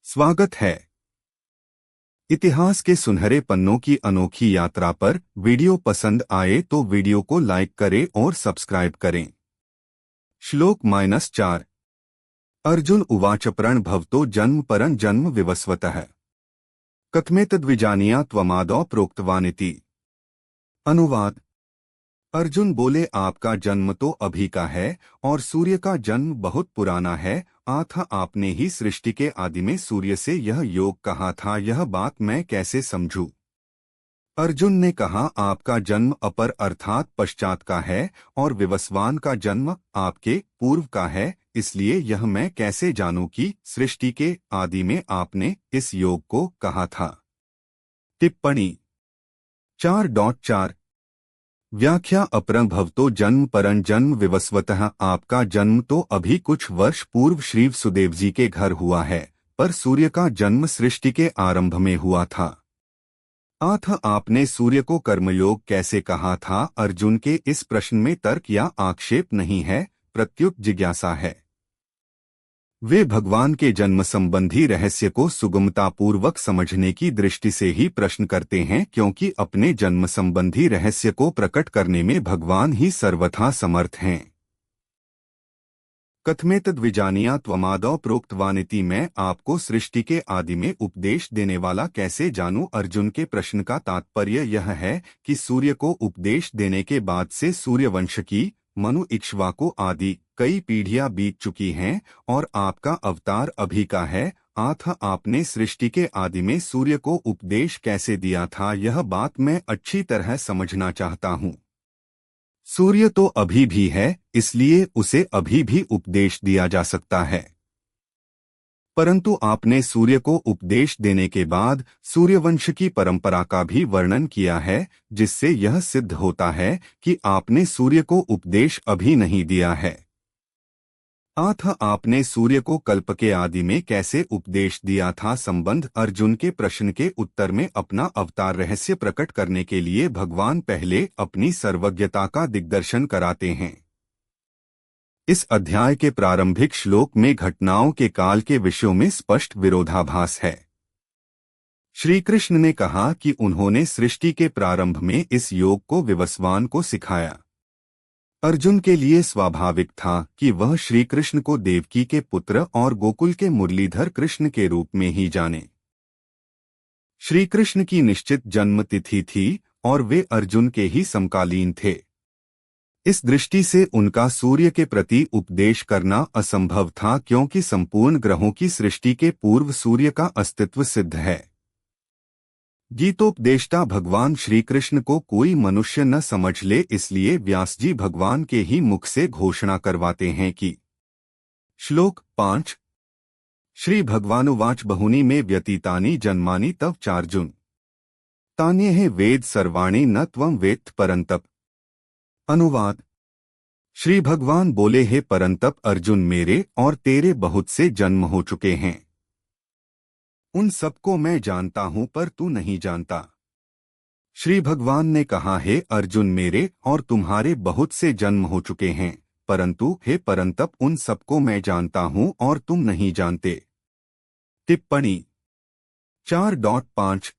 स्वागत है। इतिहास के सुनहरे पन्नों की अनोखी यात्रा पर वीडियो पसंद आए तो वीडियो को लाइक करें और सब्सक्राइब करें। श्लोक -4 अर्जुन उवाच प्रण भवतो जन्म परं जन्म विवस्वतः कथमेतद्विजानीया त्वमादौ प्रोक्तवानिति। अनुवाद। अर्जुन बोले, आपका जन्म तो अभी का है और सूर्य का जन्म बहुत पुराना है। आथा आपने ही सृष्टि के आदि में सूर्य से यह योग कहा था, यह बात मैं कैसे समझूं? अर्जुन ने कहा, आपका जन्म अपर अर्थात पश्चात का है और विवस्वान का जन्म आपके पूर्व का है, इसलिए यह मैं कैसे जानूं कि सृष्टि के आदि में आपने इस योग को कहा था। टिप्पणी 4.4 व्याख्या अपरं भवतो जन्म परं जन्म विवस्वतः आपका जन्म तो अभी कुछ वर्ष पूर्व श्री वसुदेव जी के घर हुआ है, पर सूर्य का जन्म सृष्टि के आरंभ में हुआ था। आथ आपने सूर्य को कर्मयोग कैसे कहा था? अर्जुन के इस प्रश्न में तर्क या आक्षेप नहीं है, प्रत्युत जिज्ञासा है। वे भगवान के जन्म संबंधी रहस्य को सुगमतापूर्वक समझने की दृष्टि से ही प्रश्न करते हैं, क्योंकि अपने जन्म संबंधी रहस्य को प्रकट करने में भगवान ही सर्वथा समर्थ हैं। कथमेतद्विजानीया त्वमादौ प्रोक्तवानिति मैं आपको सृष्टि के आदि में उपदेश देने वाला कैसे जानूं? अर्जुन के प्रश्न का तात्पर्य यह है कि सूर्य को उपदेश देने के बाद से सूर्यवंश की मनु इक्ष्वाकु आदि कई पीढ़ियां बीत चुकी हैं और आपका अवतार अभी का है। आथ आपने सृष्टि के आदि में सूर्य को उपदेश कैसे दिया था, यह बात मैं अच्छी तरह समझना चाहता हूँ। सूर्य तो अभी भी है, इसलिए उसे अभी भी उपदेश दिया जा सकता है, परंतु आपने सूर्य को उपदेश देने के बाद सूर्यवंश की परंपरा का भी वर्णन किया है, जिससे यह सिद्ध होता है कि आपने सूर्य को उपदेश अभी नहीं दिया है। आथ आपने सूर्य को कल्प के आदि में कैसे उपदेश दिया था? संबंध। अर्जुन के प्रश्न के उत्तर में अपना अवतार रहस्य प्रकट करने के लिए भगवान पहले अपनी सर्वज्ञता का दिग्दर्शन कराते हैं। इस अध्याय के प्रारंभिक श्लोक में घटनाओं के काल के विषयों में स्पष्ट विरोधाभास है। श्री कृष्ण ने कहा कि उन्होंने सृष्टि के प्रारंभ में इस योग को विवस्वान को सिखाया। अर्जुन के लिए स्वाभाविक था कि वह श्री कृष्ण को देवकी के पुत्र और गोकुल के मुरलीधर कृष्ण के रूप में ही जाने। श्री कृष्ण की निश्चित जन्म तिथि थी और वे अर्जुन के ही समकालीन थे। इस दृष्टि से उनका सूर्य के प्रति उपदेश करना असंभव था, क्योंकि संपूर्ण ग्रहों की सृष्टि के पूर्व सूर्य का अस्तित्व सिद्ध है। गीतोपदेष्टा भगवान श्री कृष्ण को कोई मनुष्य न समझ ले, इसलिए व्यास जी भगवान के ही मुख से घोषणा करवाते हैं कि श्लोक 5 श्री भगवानुवाच बहुनी में व्यतीतानि जन्मानि तव चार्जुन तान्येह वेद सर्वाणि न त्वं वेत्थ परंतप। अनुवाद। श्री भगवान बोले, हे परंतप अर्जुन, मेरे और तेरे बहुत से जन्म हो चुके हैं, उन सबको मैं जानता हूं पर तू नहीं जानता। श्री भगवान ने कहा, हे अर्जुन, मेरे और तुम्हारे बहुत से जन्म हो चुके हैं, परंतु हे परंतप उन सबको मैं जानता हूं और तुम नहीं जानते। टिप्पणी 4.5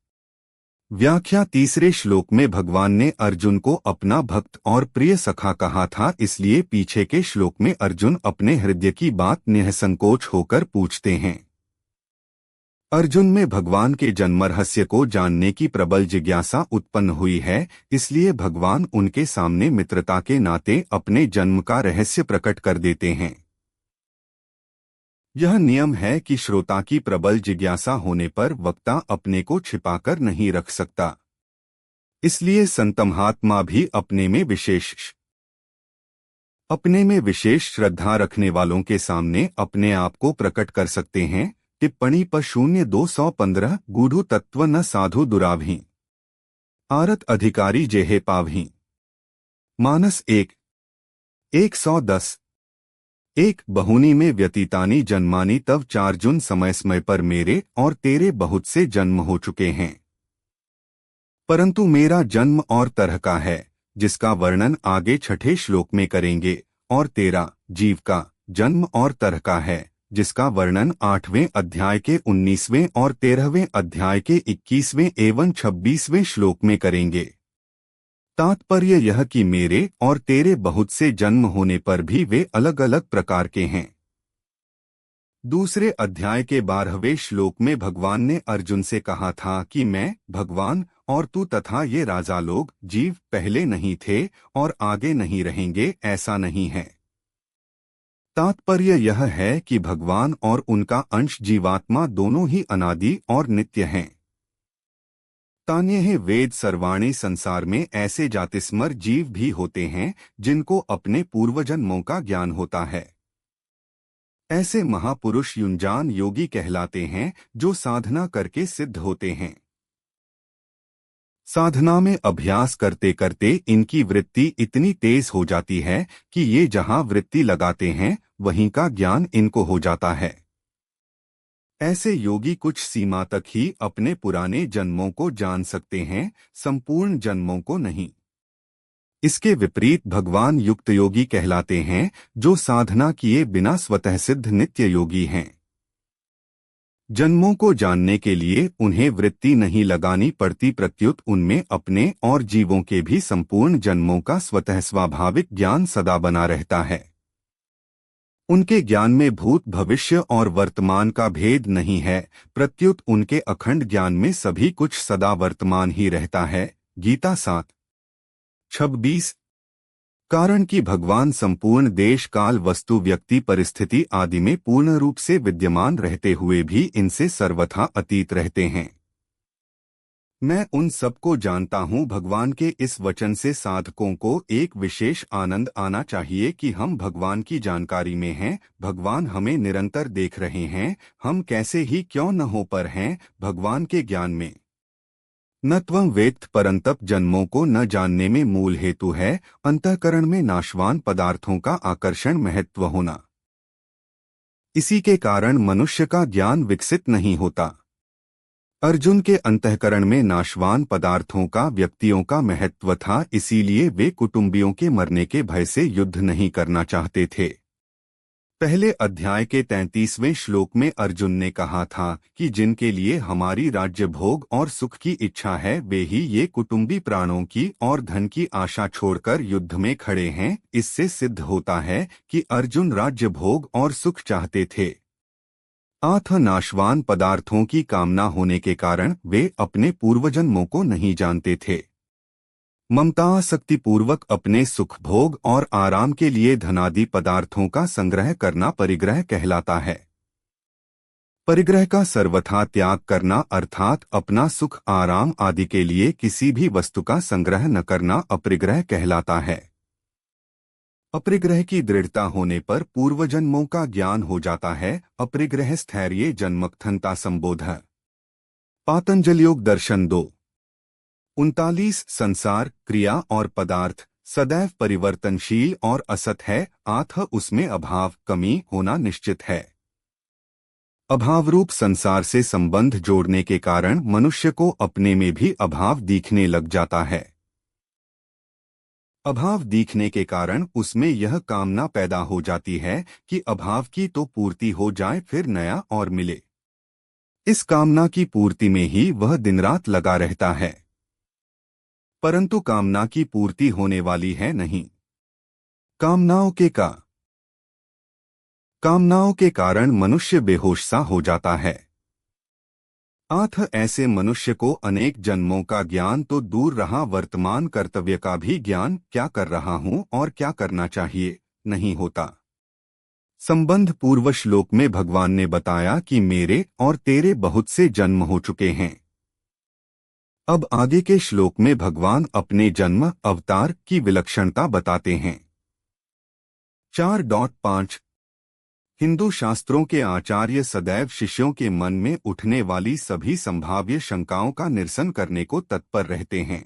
व्याख्या। तीसरे श्लोक में भगवान ने अर्जुन को अपना भक्त और प्रिय सखा कहा था, इसलिए पीछे के श्लोक में अर्जुन अपने हृदय की बात निःसंकोच होकर पूछते हैं। अर्जुन में भगवान के जन्म रहस्य को जानने की प्रबल जिज्ञासा उत्पन्न हुई है, इसलिए भगवान उनके सामने मित्रता के नाते अपने जन्म का रहस्य प्रकट कर देते हैं। यह नियम है कि श्रोता की प्रबल जिज्ञासा होने पर वक्ता अपने को छिपाकर नहीं रख सकता, इसलिए संत महात्मा भी अपने में विशेष श्रद्धा रखने वालों के सामने अपने आप को प्रकट कर सकते हैं। टिप्पणी पर 0:215 गूढ़ तत्व न साधु दुराभी आरत अधिकारी जेहे पावही। मानस 1:110 1 बहुनी में व्यतीतानि जन्मानि तव चार्जुन समय समय पर मेरे और तेरे बहुत से जन्म हो चुके हैं, परंतु मेरा जन्म और तरह का है, जिसका वर्णन आगे छठे श्लोक में करेंगे, और तेरा जीव का जन्म और तरह का है, जिसका वर्णन 8वें अध्याय के 19वें और 13वें अध्याय के 21वें एवं 26वें श्लोक में करेंगे। तात्पर्य यह कि मेरे और तेरे बहुत से जन्म होने पर भी वे अलग अलग प्रकार के हैं। दूसरे अध्याय के 12वें श्लोक में भगवान ने अर्जुन से कहा था कि मैं, भगवान, और तू तथा ये राजा लोग, जीव, पहले नहीं थे और आगे नहीं रहेंगे, ऐसा नहीं है। तात्पर्य यह है कि भगवान और उनका अंश जीवात्मा दोनों ही अनादि और नित्य हैं। तान्यः वेद सर्वाणि संसार में ऐसे जातिस्मर जीव भी होते हैं जिनको अपने पूर्वजन्मों का ज्ञान होता है। ऐसे महापुरुष युंजान योगी कहलाते हैं जो साधना करके सिद्ध होते हैं। साधना में अभ्यास करते करते इनकी वृत्ति इतनी तेज हो जाती है कि ये जहां वृत्ति लगाते हैं वहीं का ज्ञान इनको हो जाता है। ऐसे योगी कुछ सीमा तक ही अपने पुराने जन्मों को जान सकते हैं, संपूर्ण जन्मों को नहीं। इसके विपरीत भगवान युक्त योगी कहलाते हैं जो साधना किए बिना स्वतः सिद्ध नित्य योगी हैं। जन्मों को जानने के लिए उन्हें वृत्ति नहीं लगानी पड़ती, प्रत्युत उनमें अपने और जीवों के भी संपूर्ण जन्मों का स्वतः स्वाभाविक ज्ञान सदा बना रहता है। उनके ज्ञान में भूत, भविष्य और वर्तमान का भेद नहीं है, प्रत्युत उनके अखंड ज्ञान में सभी कुछ सदा वर्तमान ही रहता है। गीता 7:26। कारण कि भगवान संपूर्ण देश, काल, वस्तु, व्यक्ति, परिस्थिति आदि में पूर्ण रूप से विद्यमान रहते हुए भी इनसे सर्वथा अतीत रहते हैं। मैं उन सबको जानता हूँ। भगवान के इस वचन से साधकों को एक विशेष आनंद आना चाहिए कि हम भगवान की जानकारी में हैं, भगवान हमें निरंतर देख रहे हैं, हम कैसे ही क्यों न हो पर हैं भगवान के ज्ञान में। न त्वं वेत्थ परंतप जन्मों को न जानने में मूल हेतु है अंतःकरण में नाशवान पदार्थों का आकर्षण महत्व होना। इसी के कारण मनुष्य का ज्ञान विकसित नहीं होता। अर्जुन के अंतःकरण में नाशवान पदार्थों का, व्यक्तियों का महत्व था, इसीलिए वे कुटुंबियों के मरने के भय से युद्ध नहीं करना चाहते थे। पहले अध्याय के 33वें श्लोक में अर्जुन ने कहा था कि जिनके लिए हमारी राज्य भोग और सुख की इच्छा है वे ही ये कुटुंबी प्राणों की और धन की आशा छोड़कर युद्ध में खड़े हैं। इससे सिद्ध होता है कि अर्जुन राज्य भोग और सुख चाहते थे। आठ नाशवान पदार्थों की कामना होने के कारण वे अपने पूर्वजन्मों को नहीं जानते थे। ममतासक्तिपूर्वक अपने सुख भोग और आराम के लिए धनादि पदार्थों का संग्रह करना परिग्रह कहलाता है। परिग्रह का सर्वथा त्याग करना अर्थात अपना सुख, आराम आदि के लिए किसी भी वस्तु का संग्रह न करना अपरिग्रह कहलाता है। अपरिग्रह की दृढ़ता होने पर पूर्वजन्मों का ज्ञान हो जाता है। अपरिग्रह स्थैर्य जन्मकथनता संबोध। पातंजलयोग दर्शन 2:39। संसार, क्रिया और पदार्थ सदैव परिवर्तनशील और असत है, अतः उसमें अभाव, कमी होना निश्चित है। अभावरूप संसार से संबंध जोड़ने के कारण मनुष्य को अपने में भी अभाव दिखने लग जाता है। अभाव दिखने के कारण उसमें यह कामना पैदा हो जाती है कि अभाव की तो पूर्ति हो जाए, फिर नया और मिले। इस कामना की पूर्ति में ही वह दिन रात लगा रहता है, परंतु कामना की पूर्ति होने वाली है नहीं। कामनाओं के कारण मनुष्य बेहोश सा हो जाता है। अतः ऐसे मनुष्य को अनेक जन्मों का ज्ञान तो दूर रहा, वर्तमान कर्तव्य का भी ज्ञान, क्या कर रहा हूँ और क्या करना चाहिए, नहीं होता। संबंध पूर्व श्लोक में भगवान ने बताया कि मेरे और तेरे बहुत से जन्म हो चुके हैं। अब आगे के श्लोक में भगवान अपने जन्म अवतार की विलक्षणता बताते हैं। 4.5 हिंदू शास्त्रों के आचार्य सदैव शिष्यों के मन में उठने वाली सभी संभाव्य शंकाओं का निरसन करने को तत्पर रहते हैं।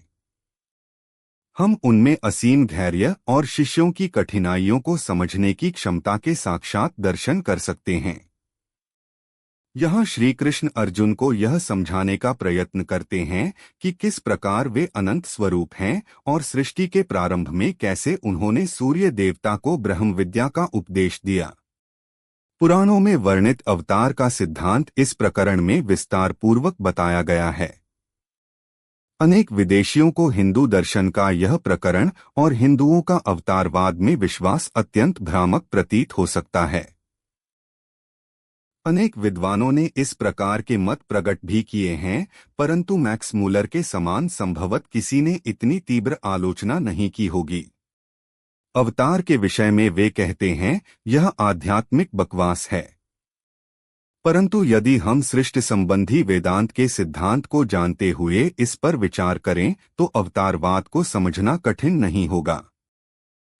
हम उनमें असीम धैर्य और शिष्यों की कठिनाइयों को समझने की क्षमता के साक्षात दर्शन कर सकते हैं। यहाँ श्री कृष्ण अर्जुन को यह समझाने का प्रयत्न करते हैं कि किस प्रकार वे अनंत स्वरूप हैं और सृष्टि के प्रारंभ में कैसे उन्होंने सूर्य देवता को ब्रह्म विद्या का उपदेश दिया। पुराणों में वर्णित अवतार का सिद्धांत इस प्रकरण में विस्तार पूर्वक बताया गया है। अनेक विदेशियों को हिंदू दर्शन का यह प्रकरण और हिंदुओं का अवतारवाद में विश्वास अत्यंत भ्रामक प्रतीत हो सकता है। अनेक विद्वानों ने इस प्रकार के मत प्रकट भी किए हैं, परंतु मैक्स मूलर के समान संभवत किसी ने इतनी तीव्र आलोचना नहीं की होगी। अवतार के विषय में वे कहते हैं, यह आध्यात्मिक बकवास है। परंतु यदि हम सृष्टि संबंधी वेदांत के सिद्धांत को जानते हुए इस पर विचार करें तो अवतारवाद को समझना कठिन नहीं होगा।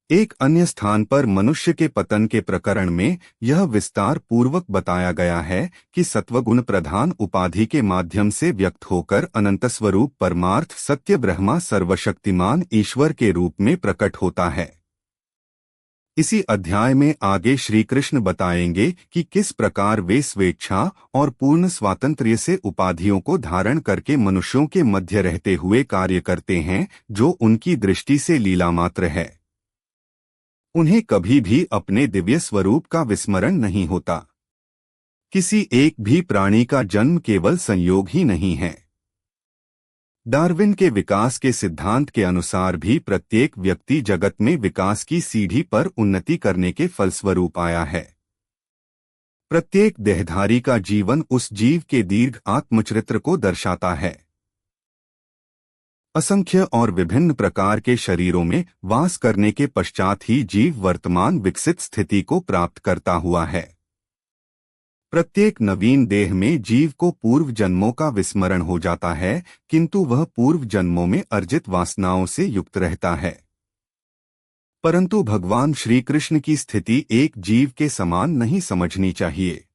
एक अन्य स्थान पर मनुष्य के पतन के प्रकरण में यह विस्तार पूर्वक बताया गया है कि सत्वगुण प्रधान उपाधि के माध्यम से व्यक्त होकर अनंत स्वरूप परमार्थ सत्य ब्रह्मा सर्वशक्तिमान ईश्वर के रूप में प्रकट होता है। इसी अध्याय में आगे श्री कृष्ण बताएंगे कि किस प्रकार वे स्वेच्छा और पूर्ण स्वातंत्र्य से उपाधियों को धारण करके मनुष्यों के मध्य रहते हुए कार्य करते हैं, जो उनकी दृष्टि से लीला मात्र है। उन्हें कभी भी अपने दिव्य स्वरूप का विस्मरण नहीं होता। किसी एक भी प्राणी का जन्म केवल संयोग ही नहीं है। डार्विन के विकास के सिद्धांत के अनुसार भी प्रत्येक व्यक्ति जगत में विकास की सीढ़ी पर उन्नति करने के फलस्वरूप आया है। प्रत्येक देहधारी का जीवन उस जीव के दीर्घ आत्मचरित्र को दर्शाता है। असंख्य और विभिन्न प्रकार के शरीरों में वास करने के पश्चात ही जीव वर्तमान विकसित स्थिति को प्राप्त करता हुआ है। प्रत्येक नवीन देह में जीव को पूर्व जन्मों का विस्मरण हो जाता है, किंतु वह पूर्व जन्मों में अर्जित वासनाओं से युक्त रहता है। परंतु भगवान श्री कृष्ण की स्थिति एक जीव के समान नहीं समझनी चाहिए।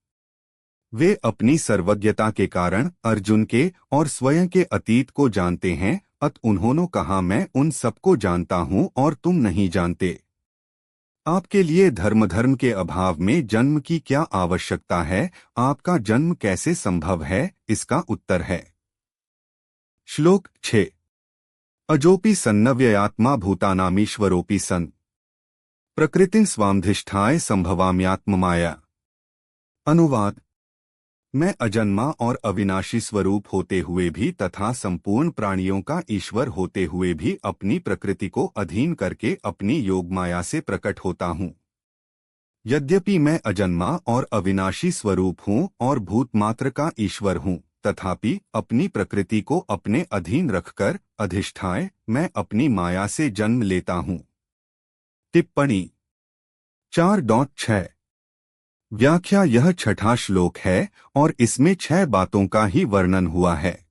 वे अपनी सर्वज्ञता के कारण अर्जुन के और स्वयं के अतीत को जानते हैं, उन्होंने कहा, मैं उन सबको जानता हूँ और तुम नहीं जानते। आपके लिए धर्म के अभाव में जन्म की क्या आवश्यकता है? आपका जन्म कैसे संभव है? इसका उत्तर है। श्लोक 6। अजोपि सन्नव्ययात्मा भूतानामीश्वरोपि सन् प्रकृतिं स्वामधिष्ठाय संभवाम्यात्ममाया। अनुवाद। मैं अजन्मा और अविनाशी स्वरूप होते हुए भी तथा संपूर्ण प्राणियों का ईश्वर होते हुए भी अपनी प्रकृति को अधीन करके अपनी योगमाया से प्रकट होता हूँ। यद्यपि मैं अजन्मा और अविनाशी स्वरूप हूँ और भूतमात्र का ईश्वर हूँ, तथापि अपनी प्रकृति को अपने अधीन रखकर अधिष्ठाय मैं अपनी माया से जन्म लेता हूँ। टिप्पणी 4.6। व्याख्या। यह छठा श्लोक है और इसमें 6 बातों का ही वर्णन हुआ है।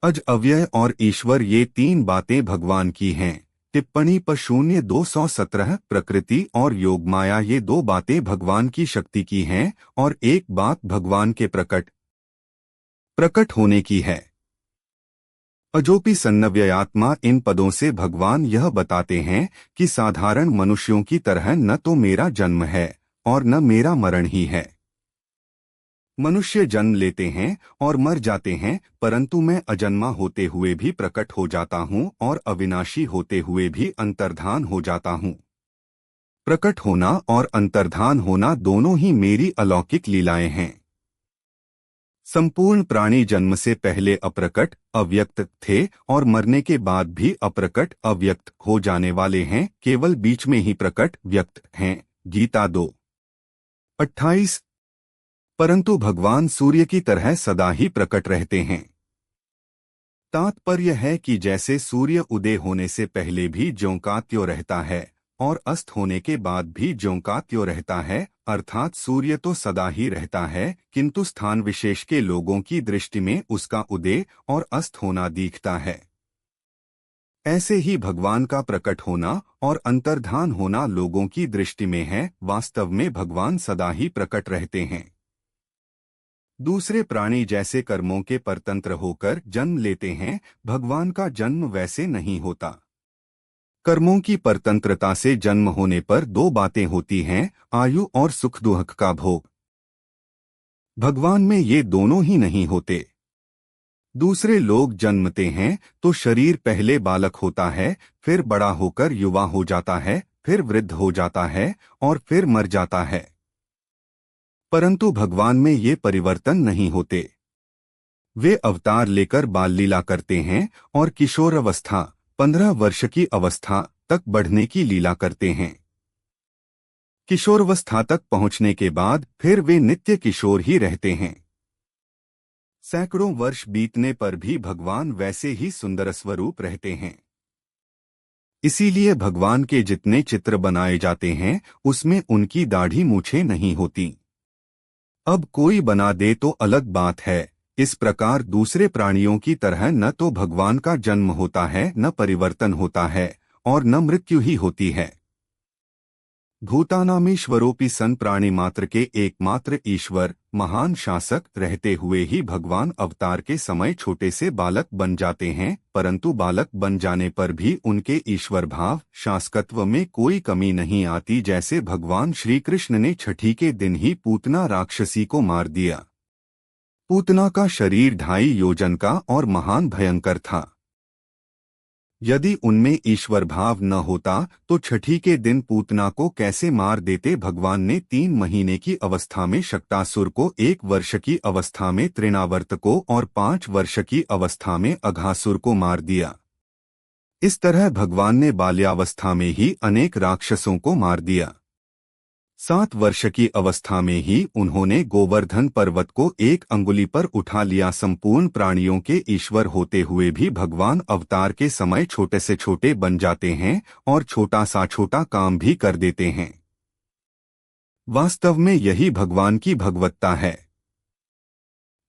अज, अव्यय और ईश्वर, ये 3 बातें भगवान की हैं। टिप्पणी पर 0:217। प्रकृति और योगमाया, ये 2 बातें भगवान की शक्ति की हैं और एक बात भगवान के प्रकट होने की है। अजोपि सन्नव्ययात्मा, इन पदों से भगवान यह बताते हैं कि साधारण मनुष्यों की तरह न तो मेरा जन्म है और न मेरा मरण ही है। मनुष्य जन्म लेते हैं और मर जाते हैं, परंतु मैं अजन्मा होते हुए भी प्रकट हो जाता हूँ और अविनाशी होते हुए भी अंतर्धान हो जाता हूँ। प्रकट होना और अंतर्धान होना दोनों ही मेरी अलौकिक लीलाएं हैं। संपूर्ण प्राणी जन्म से पहले अप्रकट, अव्यक्त थे और मरने के बाद भी अप्रकट, अव्यक्त हो जाने वाले हैं, केवल बीच में ही प्रकट, व्यक्त हैं। गीता 2:28। परंतु भगवान सूर्य की तरह सदा ही प्रकट रहते हैं। तात्पर्य है कि जैसे सूर्य उदय होने से पहले भी ज्यों का त्यों रहता है और अस्त होने के बाद भी ज्यों का त्यों रहता है, अर्थात सूर्य तो सदा ही रहता है, किंतु स्थान विशेष के लोगों की दृष्टि में उसका उदय और अस्त होना दिखता है। ऐसे ही भगवान का प्रकट होना और अंतर्धान होना लोगों की दृष्टि में है। वास्तव में भगवान सदा ही प्रकट रहते हैं। दूसरे प्राणी जैसे कर्मों के परतंत्र होकर जन्म लेते हैं, भगवान का जन्म वैसे नहीं होता। कर्मों की परतंत्रता से जन्म होने पर 2 बातें होती हैं, आयु और सुख दुख का भोग। भगवान में ये दोनों ही नहीं होते। दूसरे लोग जन्मते हैं तो शरीर पहले बालक होता है, फिर बड़ा होकर युवा हो जाता है, फिर वृद्ध हो जाता है और फिर मर जाता है। परंतु भगवान में ये परिवर्तन नहीं होते। वे अवतार लेकर बाल लीला करते हैं और किशोर अवस्था 15 वर्ष की अवस्था तक बढ़ने की लीला करते हैं। किशोरावस्था तक पहुंचने के बाद फिर वे नित्य किशोर ही रहते हैं। सैकड़ों वर्ष बीतने पर भी भगवान वैसे ही सुंदर स्वरूप रहते हैं। इसीलिए भगवान के जितने चित्र बनाए जाते हैं उसमें उनकी दाढ़ी मूछें नहीं होती। अब कोई बना दे तो अलग बात है। इस प्रकार दूसरे प्राणियों की तरह न तो भगवान का जन्म होता है, न परिवर्तन होता है और न मृत्यु ही होती है। भूतानामीश्वरोपि सन प्राणी मात्र के एकमात्र ईश्वर महान शासक रहते हुए ही भगवान अवतार के समय छोटे से बालक बन जाते हैं, परंतु बालक बन जाने पर भी उनके ईश्वर भाव शासकत्व में कोई कमी नहीं आती। जैसे भगवान श्री कृष्ण ने छठी के दिन ही पूतना राक्षसी को मार दिया। पूतना का शरीर 2.5 योजन का और महान भयंकर था। यदि उनमें ईश्वर भाव न होता तो छठी के दिन पूतना को कैसे मार देते। भगवान ने 3 महीने की अवस्था में शक्तासुर को, 1 वर्ष की अवस्था में तृणावर्त को और 5 वर्ष की अवस्था में अघासुर को मार दिया। इस तरह भगवान ने बाल्यावस्था में ही अनेक राक्षसों को मार दिया। 7 वर्ष की अवस्था में ही उन्होंने गोवर्धन पर्वत को 1 अंगुली पर उठा लिया। संपूर्ण प्राणियों के ईश्वर होते हुए भी भगवान अवतार के समय छोटे से छोटे बन जाते हैं और छोटा सा छोटा काम भी कर देते हैं। वास्तव में यही भगवान की भगवत्ता है।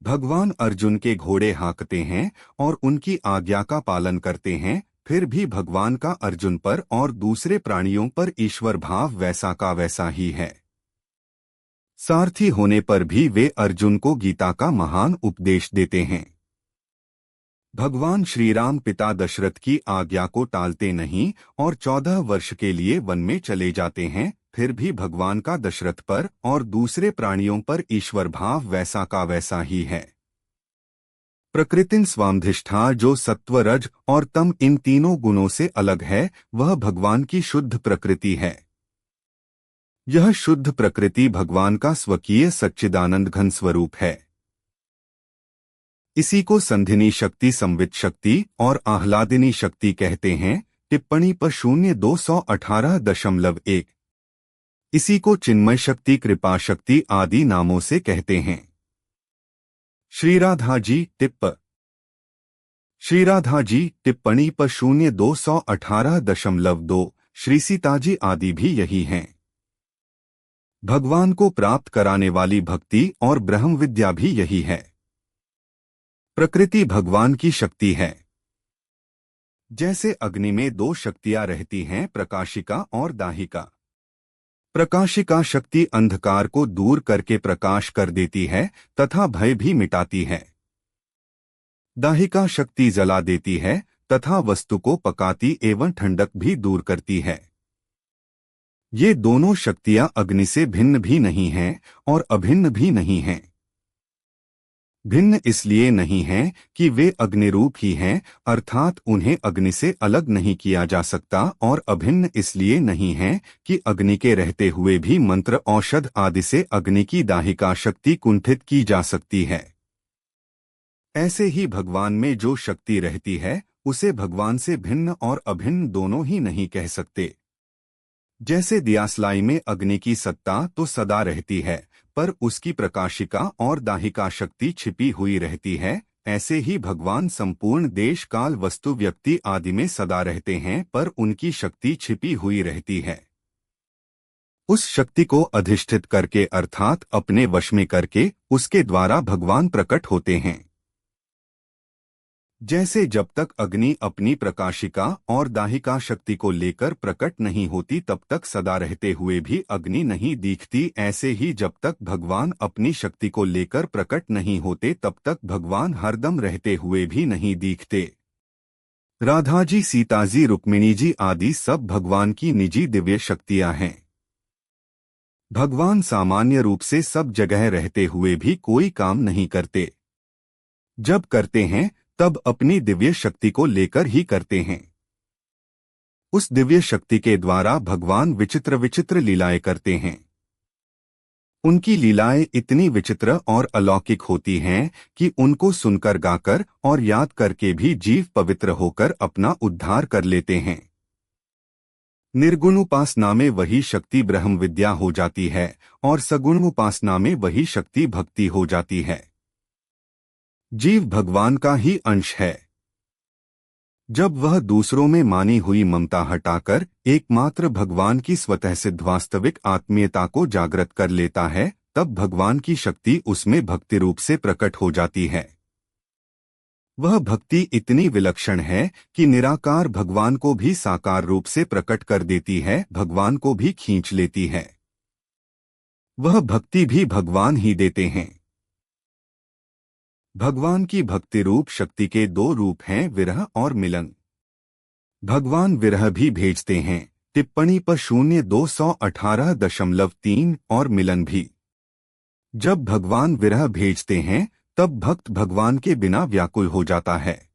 भगवान अर्जुन के घोड़े हाँकते हैं और उनकी आज्ञा का पालन करते हैं, फिर भी भगवान का अर्जुन पर और दूसरे प्राणियों पर ईश्वर भाव वैसा का वैसा ही है। सारथी होने पर भी वे अर्जुन को गीता का महान उपदेश देते हैं। भगवान श्रीराम पिता दशरथ की आज्ञा को टालते नहीं और 14 वर्ष के लिए वन में चले जाते हैं, फिर भी भगवान का दशरथ पर और दूसरे प्राणियों पर ईश्वर भाव वैसा का वैसा ही है। प्रकृतिन स्वामधिष्ठा, जो सत्व रज और तम इन तीनों गुणों से अलग है, वह भगवान की शुद्ध प्रकृति है। यह शुद्ध प्रकृति भगवान का स्वकीय सच्चिदानंद घन स्वरूप है। इसी को संधिनी शक्ति, संवित शक्ति और आह्लादिनी शक्ति कहते हैं। टिप्पणी पर 0218.1। इसी को चिन्मय शक्ति, कृपा शक्ति आदि नामों से कहते हैं। श्री राधा जी टिप्प श्री राधा जी टिप्पणी पर 0218.2। श्री सीता जी आदि भी यही हैं। भगवान को प्राप्त कराने वाली भक्ति और ब्रह्म विद्या भी यही है। प्रकृति भगवान की शक्ति है। जैसे अग्नि में 2 शक्तियां रहती हैं, प्रकाशिका और दाहिका। प्रकाशिका शक्ति अंधकार को दूर करके प्रकाश कर देती है तथा भय भी मिटाती है। दाहिका शक्ति जला देती है तथा वस्तु को पकाती एवं ठंडक भी दूर करती है। ये दोनों शक्तियां अग्नि से भिन्न भी नहीं हैं और अभिन्न भी नहीं हैं। भिन्न इसलिए नहीं हैं कि वे अग्निरूप ही हैं, अर्थात उन्हें अग्नि से अलग नहीं किया जा सकता, और अभिन्न इसलिए नहीं हैं कि अग्नि के रहते हुए भी मंत्र, औषध आदि से अग्नि की दाहिका शक्ति कुंठित की जा सकती है। ऐसे ही भगवान में जो शक्ति रहती है उसे भगवान से भिन्न और अभिन्न दोनों ही नहीं कह सकते। जैसे दियासलाई में अग्नि की सत्ता तो सदा रहती है, पर उसकी प्रकाशिका और दाहिका शक्ति छिपी हुई रहती है, ऐसे ही भगवान संपूर्ण देश काल वस्तु व्यक्ति आदि में सदा रहते हैं, पर उनकी शक्ति छिपी हुई रहती है। उस शक्ति को अधिष्ठित करके अर्थात अपने वश में करके उसके द्वारा भगवान प्रकट होते हैं। जैसे जब तक अग्नि अपनी प्रकाशिका और दाहिका शक्ति को लेकर प्रकट नहीं होती तब तक सदा रहते हुए भी अग्नि नहीं दिखती, ऐसे ही जब तक भगवान अपनी शक्ति को लेकर प्रकट नहीं होते तब तक भगवान हरदम रहते हुए भी नहीं दिखते। राधा जी, सीता जी, रुक्मिणी जी आदि सब भगवान की निजी दिव्य शक्तियां हैं। भगवान सामान्य रूप से सब जगह रहते हुए भी कोई काम नहीं करते। जब करते हैं तब अपनी दिव्य शक्ति को लेकर ही करते हैं। उस दिव्य शक्ति के द्वारा भगवान विचित्र विचित्र लीलाएं करते हैं। उनकी लीलाएं इतनी विचित्र और अलौकिक होती हैं कि उनको सुनकर, गाकर और याद करके भी जीव पवित्र होकर अपना उद्धार कर लेते हैं। निर्गुण उपासना में वही शक्ति ब्रह्म विद्या हो जाती है और सगुण उपासना में वही शक्ति भक्ति हो जाती है। जीव भगवान का ही अंश है। जब वह दूसरों में मानी हुई ममता हटाकर एकमात्र भगवान की स्वतः सिद्ध वास्तविक आत्मीयता को जागृत कर लेता है, तब भगवान की शक्ति उसमें भक्ति रूप से प्रकट हो जाती है। वह भक्ति इतनी विलक्षण है कि निराकार भगवान को भी साकार रूप से प्रकट कर देती है, भगवान को भी खींच लेती है। वह भक्ति भी भगवान ही देते हैं। भगवान की भक्ति रूप शक्ति के दो रूप हैं, विरह और मिलन। भगवान विरह भी भेजते हैं, टिप्पणी पर 0218.3, और मिलन भी। जब भगवान विरह भेजते हैं तब भक्त भगवान के बिना व्याकुल हो जाता है।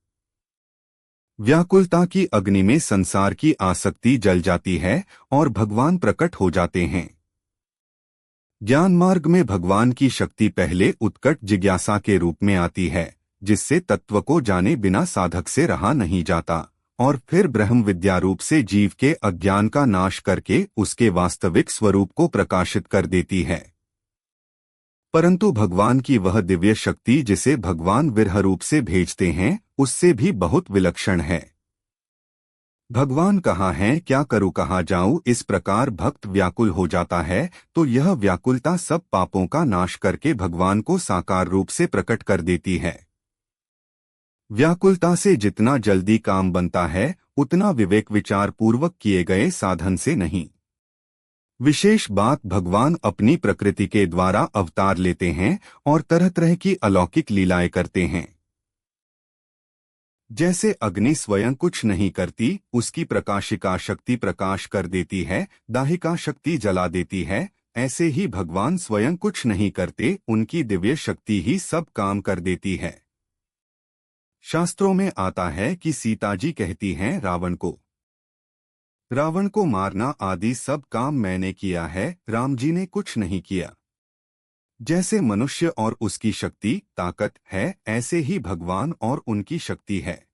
व्याकुलता की अग्नि में संसार की आसक्ति जल जाती है और भगवान प्रकट हो जाते हैं। ज्ञान मार्ग में भगवान की शक्ति पहले उत्कट जिज्ञासा के रूप में आती है, जिससे तत्व को जाने बिना साधक से रहा नहीं जाता, और फिर ब्रह्म विद्या रूप से जीव के अज्ञान का नाश करके उसके वास्तविक स्वरूप को प्रकाशित कर देती है। परंतु भगवान की वह दिव्य शक्ति जिसे भगवान विरह रूप से भेजते हैं, उससे भी बहुत विलक्षण है। भगवान कहाँ हैं, क्या करूँ, कहाँ जाऊँ, इस प्रकार भक्त व्याकुल हो जाता है तो यह व्याकुलता सब पापों का नाश करके भगवान को साकार रूप से प्रकट कर देती है। व्याकुलता से जितना जल्दी काम बनता है उतना विवेक विचार पूर्वक किए गए साधन से नहीं। विशेष बात, भगवान अपनी प्रकृति के द्वारा अवतार लेते हैं और तरह तरह की अलौकिक लीलाएं करते हैं। जैसे अग्नि स्वयं कुछ नहीं करती, उसकी प्रकाशिका शक्ति प्रकाश कर देती है, दाहिका शक्ति जला देती है, ऐसे ही भगवान स्वयं कुछ नहीं करते, उनकी दिव्य शक्ति ही सब काम कर देती है। शास्त्रों में आता है कि सीता जी कहती हैं रावण को मारना आदि सब काम मैंने किया है, राम जी ने कुछ नहीं किया। जैसे मनुष्य और उसकी शक्ति ताकत है, ऐसे ही भगवान और उनकी शक्ति है।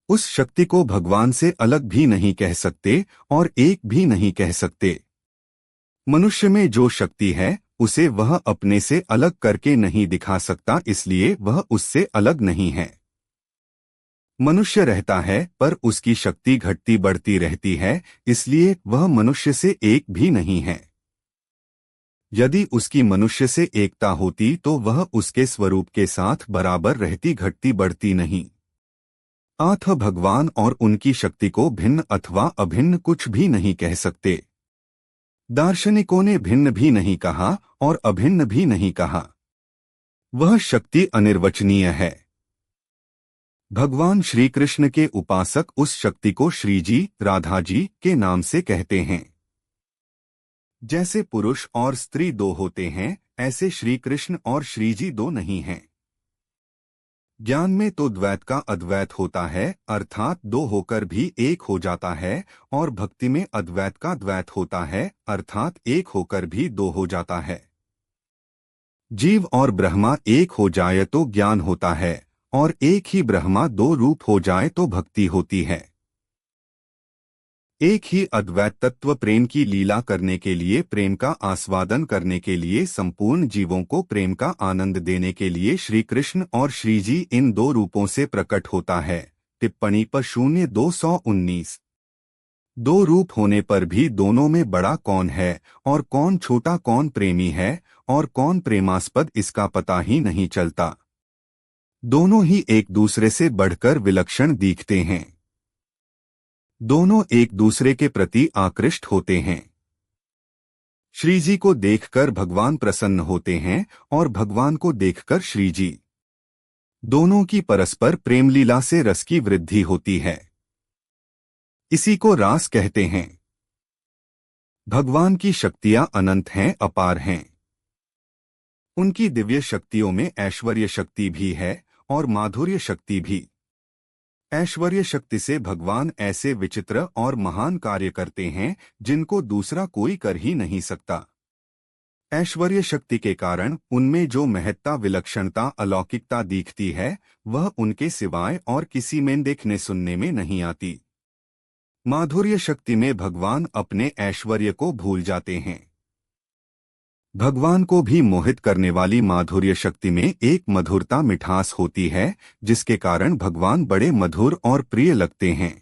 उस शक्ति को भगवान से अलग भी नहीं कह सकते और एक भी नहीं कह सकते। मनुष्य में जो शक्ति है उसे वह अपने से अलग करके नहीं दिखा सकता, इसलिए वह उससे अलग नहीं है। मनुष्य रहता है पर उसकी शक्ति घटती बढ़ती रहती है, इसलिए वह मनुष्य से एक भी नहीं है। यदि उसकी मनुष्य से एकता होती तो वह उसके स्वरूप के साथ बराबर रहती, घटती बढ़ती नहीं। अतः भगवान और उनकी शक्ति को भिन्न अथवा अभिन्न कुछ भी नहीं कह सकते। दार्शनिकों ने भिन्न भी नहीं कहा और अभिन्न भी नहीं कहा। वह शक्ति अनिर्वचनीय है। भगवान श्री कृष्ण के उपासक उस शक्ति को श्रीजी, राधा जी के नाम से कहते हैं। जैसे पुरुष और स्त्री दो होते हैं, ऐसे श्री कृष्ण और श्रीजी दो नहीं हैं। ज्ञान में तो द्वैत का अद्वैत होता है, अर्थात दो होकर भी एक हो जाता है, और भक्ति में अद्वैत का द्वैत होता है, अर्थात एक होकर भी दो हो जाता है। जीव और ब्रह्मा एक हो जाए तो ज्ञान होता है, और एक ही ब्रह्मा दो रूप हो जाए तो भक्ति होती है। एक ही अद्वैत तत्व प्रेम की लीला करने के लिए, प्रेम का आस्वादन करने के लिए, संपूर्ण जीवों को प्रेम का आनंद देने के लिए श्री कृष्ण और श्रीजी इन दो रूपों से प्रकट होता है। टिप्पणी पर 0219। दो रूप होने पर भी दोनों में बड़ा कौन है और कौन छोटा, कौन प्रेमी है और कौन प्रेमास्पद, इसका पता ही नहीं चलता। दोनों ही एक दूसरे से बढ़कर विलक्षण दिखते हैं। दोनों एक दूसरे के प्रति आकृष्ट होते हैं। श्रीजी को देखकर भगवान प्रसन्न होते हैं और भगवान को देखकर श्रीजी। दोनों की परस्पर प्रेम लीला से रस की वृद्धि होती है। इसी को रास कहते हैं। भगवान की शक्तियां अनंत हैं, अपार हैं। उनकी दिव्य शक्तियों में ऐश्वर्य शक्ति भी है और माधुर्य शक्ति भी। ऐश्वर्य शक्ति से भगवान ऐसे विचित्र और महान कार्य करते हैं जिनको दूसरा कोई कर ही नहीं सकता। ऐश्वर्य शक्ति के कारण उनमें जो महत्ता, विलक्षणता, अलौकिकता दिखती है, वह उनके सिवाय और किसी में देखने सुनने में नहीं आती। माधुर्य शक्ति में भगवान अपने ऐश्वर्य को भूल जाते हैं। भगवान को भी मोहित करने वाली माधुर्य शक्ति में एक मधुरता, मिठास होती है, जिसके कारण भगवान बड़े मधुर और प्रिय लगते हैं।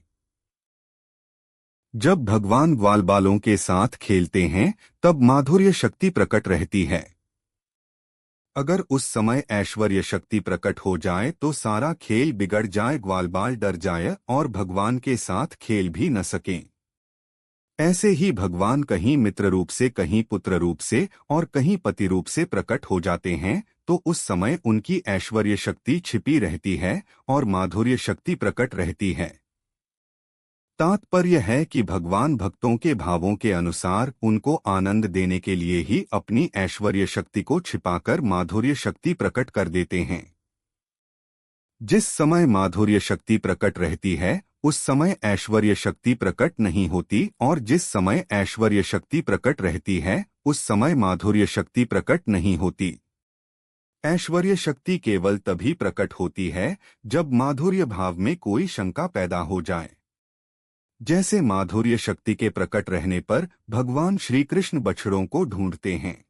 जब भगवान ग्वालबालों के साथ खेलते हैं, तब माधुर्य शक्ति प्रकट रहती है। अगर उस समय ऐश्वर्य शक्ति प्रकट हो जाए तो सारा खेल बिगड़ जाए, ग्वालबाल डर जाए और भगवान के साथ खेल भी न सकें। ऐसे ही भगवान कहीं मित्र रूप से, कहीं पुत्र रूप से और कहीं पति रूप से प्रकट हो जाते हैं, तो उस समय उनकी ऐश्वर्य शक्ति छिपी रहती है और माधुर्य शक्ति प्रकट रहती है। तात्पर्य है कि भगवान भक्तों के भावों के अनुसार उनको आनंद देने के लिए ही अपनी ऐश्वर्य शक्ति को छिपाकर माधुर्य शक्ति प्रकट कर देते हैं। जिस समय माधुर्य शक्ति प्रकट रहती है, उस समय ऐश्वर्य शक्ति प्रकट नहीं होती, और जिस समय ऐश्वर्य शक्ति प्रकट रहती है, उस समय माधुर्य शक्ति प्रकट नहीं होती। ऐश्वर्य शक्ति केवल तभी प्रकट होती है जब माधुर्य भाव में कोई शंका पैदा हो जाए। जैसे माधुर्य शक्ति के प्रकट रहने पर भगवान श्री कृष्ण बछड़ों को ढूंढते हैं,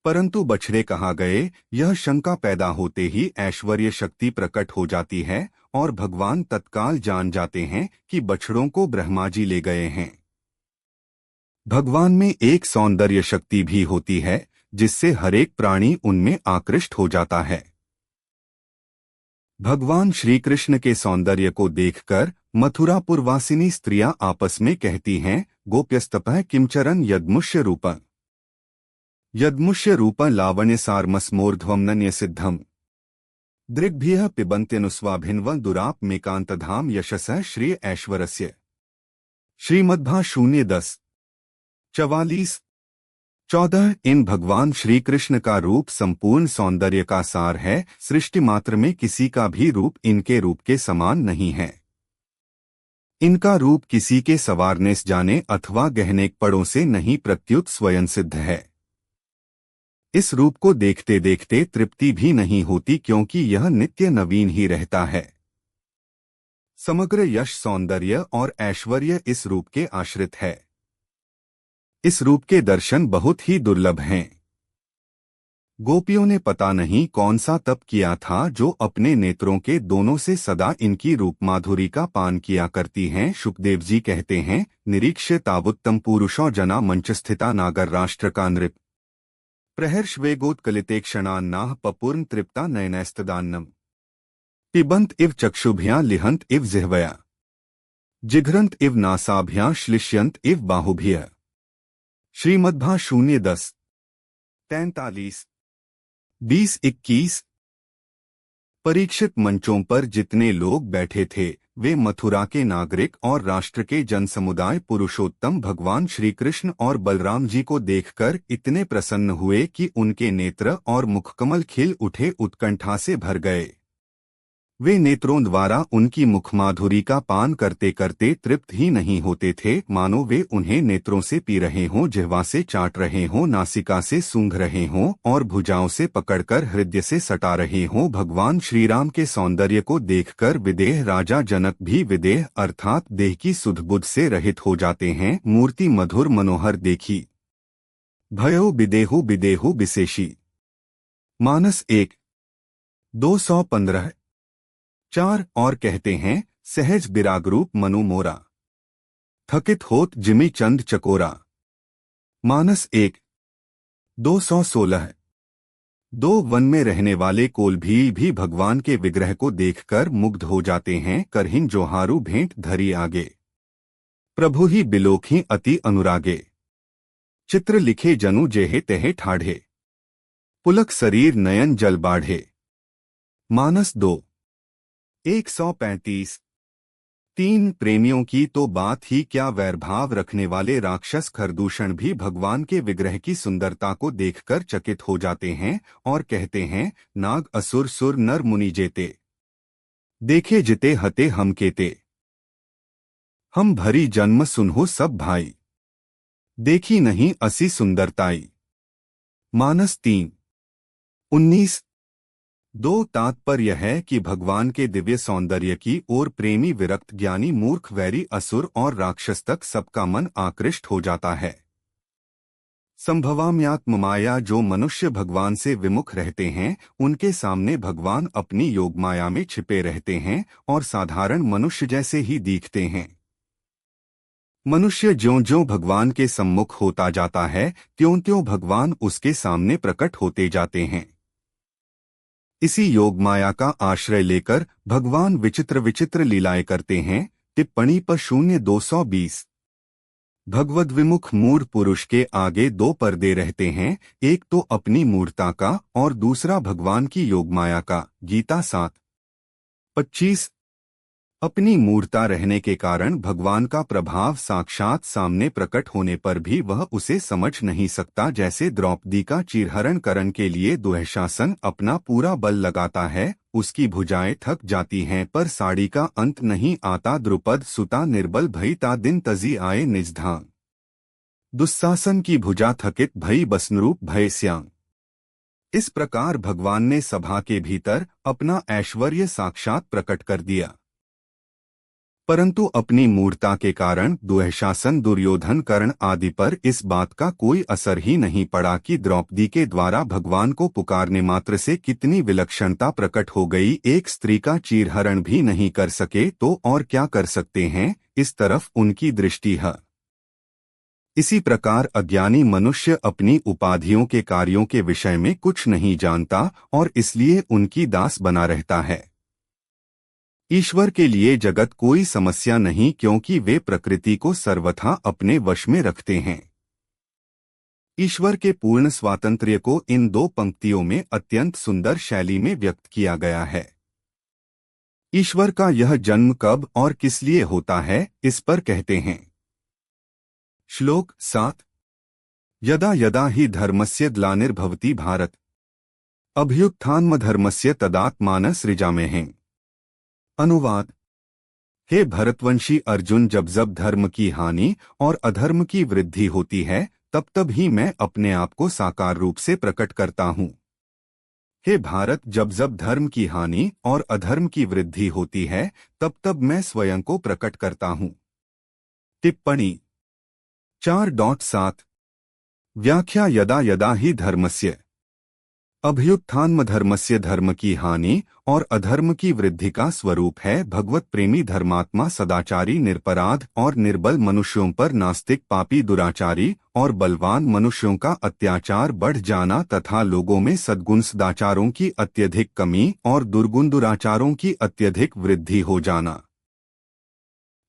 परंतु बछड़े कहाँ गए, यह शंका पैदा होते ही ऐश्वर्य शक्ति प्रकट हो जाती है और भगवान तत्काल जान जाते हैं कि बछड़ों को ब्रह्मा जी ले गए हैं। भगवान में एक सौंदर्य शक्ति भी होती है, जिससे हरेक प्राणी उनमें आकृष्ट हो जाता है। भगवान श्री कृष्ण के सौंदर्य को देखकर मथुरापुरवासिनी स्त्रियां आपस में कहती हैं, गोप्यस्तपः किंचरन यद्मुष्य रूपं। यद्मुष्य रूपं लावण्य सारमस्मोर्ध्वं नन्य सिद्धम। दृग्भ्यः पिबन्त्यनुस्वाभिन्वं दुरापमेकान्तधाम यशसः श्रिय ऐश्वरस्य। श्रीमद्भाष्य 0:10-44। इन भगवान श्री कृष्ण का रूप संपूर्ण सौंदर्य का सार है। सृष्टि मात्र में किसी का भी रूप इनके रूप के समान नहीं है। इनका रूप किसी के संवारने जाने अथवा गहने पड़ों से नहीं, प्रत्युत स्वयं सिद्ध है। इस रूप को देखते देखते तृप्ति भी नहीं होती, क्योंकि यह नित्य नवीन ही रहता है। समग्र यश, सौंदर्य और ऐश्वर्य इस रूप के आश्रित है। इस रूप के दर्शन बहुत ही दुर्लभ हैं। गोपियों ने पता नहीं कौन सा तप किया था, जो अपने नेत्रों के दोनों से सदा इनकी रूप माधुरी का पान किया करती हैं। शुकदेव जी कहते हैं, निरीक्ष्य तावुत्तम पुरुषो जना मंचस्थिता नागर राष्ट्र का नृप प्रहर्षवेगोत्कलितेक्षणान्नाह पपूर्ण तृप्ता नयनैस्तदान्नम। पिबंत इव चक्षुभ्यां लिहंत इव जिह्वया, जिघ्रंत इव नासाभ्यां श्लिष्यंत इव बाहुभ्यः। श्रीमद्भाष्य 0:10-43। 20-21। परीक्षित मंचों पर जितने लोग बैठे थे, वे मथुरा के नागरिक और राष्ट्र के जनसमुदाय पुरुषोत्तम भगवान श्री कृष्ण और बलराम जी को देखकर इतने प्रसन्न हुए कि उनके नेत्र और मुखकमल खिल उठे, उत्कंठा से भर गए। वे नेत्रों द्वारा उनकी मुखमाधुरी का पान करते करते तृप्त ही नहीं होते थे, मानो वे उन्हें नेत्रों से पी रहे हों, जिह्वा से चाट रहे हों, नासिका से सूंघ रहे हों और भुजाओं से पकड़कर हृदय से सटा रहे हों। भगवान श्रीराम के सौंदर्य को देखकर विदेह राजा जनक भी विदेह अर्थात देह की सुध-बुध से रहित हो जाते हैं। मूर्ति मधुर मनोहर देखी, भयो विदेहु विदेहु विशेषी। मानस 1:215। 4 और कहते हैं, सहज विरागरूप मनु मोरा, थकित होत जिमि चंद चकोरा। मानस 1:216। 2 वन में रहने वाले कोल भी भगवान के विग्रह को देखकर मुग्ध हो जाते हैं। करहिन जोहारू भेंट धरी आगे, प्रभु ही बिलोखी अति अनुरागे। चित्र लिखे जनु जेहे तेहे ठाढ़े, पुलक शरीर नयन जल बाढ़े। मानस 2:135। 3 प्रेमियों की तो बात ही क्या, वैरभाव रखने वाले राक्षस खरदूषण भी भगवान के विग्रह की सुंदरता को देखकर चकित हो जाते हैं और कहते हैं, नाग असुर सुर नर मुनि जेते, देखे जिते हते हम केते। हम भरी जन्म सुनहु सब भाई, देखी नहीं असी सुंदरताई। मानस 3:19। दो तात्पर्य है कि भगवान के दिव्य सौंदर्य की ओर प्रेमी विरक्त ज्ञानी मूर्ख वैरी असुर और राक्षस तक सबका मन आकृष्ट हो जाता है। संभवाम्यात्म माया, जो मनुष्य भगवान से विमुख रहते हैं उनके सामने भगवान अपनी योग माया में छिपे रहते हैं और साधारण मनुष्य जैसे ही दिखते हैं। मनुष्य ज्यों-ज्यों भगवान के सम्मुख होता जाता है त्यों-त्यों भगवान उसके सामने प्रकट होते जाते हैं। इसी योग माया का आश्रय लेकर भगवान विचित्र विचित्र लीलाएं करते हैं। टिप्पणी पर 0:220। भगवद विमुख मूढ़ पुरुष के आगे दो पर्दे रहते हैं, एक तो अपनी मूढ़ता का और दूसरा भगवान की योगमाया का। गीता 7:25। अपनी मूढ़ता रहने के कारण भगवान का प्रभाव साक्षात सामने प्रकट होने पर भी वह उसे समझ नहीं सकता। जैसे द्रौपदी का चीरहरण करने के लिए दुःशासन अपना पूरा बल लगाता है, उसकी भुजाएं थक जाती हैं पर साड़ी का अंत नहीं आता। द्रुपद सुता निर्बल भई ता दिन तजी आए निजधांग। दुःशासन की भुजा थकित भई बसनरूप भय स्यांग। इस प्रकार भगवान ने सभा के भीतर अपना ऐश्वर्य साक्षात प्रकट कर दिया, परंतु अपनी मूढ़ता के कारण दुःशासन, दुर्योधन, कर्ण आदि पर इस बात का कोई असर ही नहीं पड़ा कि द्रौपदी के द्वारा भगवान को पुकारने मात्र से कितनी विलक्षणता प्रकट हो गई। एक स्त्री का चीरहरण भी नहीं कर सके तो और क्या कर सकते हैं, इस तरफ उनकी दृष्टि है। इसी प्रकार अज्ञानी मनुष्य अपनी उपाधियों के कार्यों के विषय में कुछ नहीं जानता और इसलिए उनकी दास बना रहता है। ईश्वर के लिए जगत कोई समस्या नहीं, क्योंकि वे प्रकृति को सर्वथा अपने वश में रखते हैं। ईश्वर के पूर्ण स्वातंत्र्य को इन दो पंक्तियों में अत्यंत सुंदर शैली में व्यक्त किया गया है। ईश्वर का यह जन्म कब और किस लिए होता है, इस पर कहते हैं। श्लोक 7। यदा यदा हि धर्मस्य ग्लानिर्भवति भारत, अभ्युत्थानमधर्मस्य तदात्मानं सृजाम्यहम्। अनुवाद। हे भरतवंशी अर्जुन, जब जब धर्म की हानि और अधर्म की वृद्धि होती है तब तब ही मैं अपने आप को साकार रूप से प्रकट करता हूँ। हे भारत, जब जब धर्म की हानि और अधर्म की वृद्धि होती है तब तब मैं स्वयं को प्रकट करता हूँ। टिप्पणी 4.7। व्याख्या। यदा यदा ही धर्मस्य अभ्युत्थानमधर्मस्य, धर्म की हानि और अधर्म की वृद्धि का स्वरूप है भगवत प्रेमी धर्मात्मा सदाचारी निरपराध और निर्बल मनुष्यों पर नास्तिक पापी दुराचारी और बलवान मनुष्यों का अत्याचार बढ़ जाना तथा लोगों में सद्गुण सदाचारों की अत्यधिक कमी और दुर्गुण दुराचारों की अत्यधिक वृद्धि हो जाना।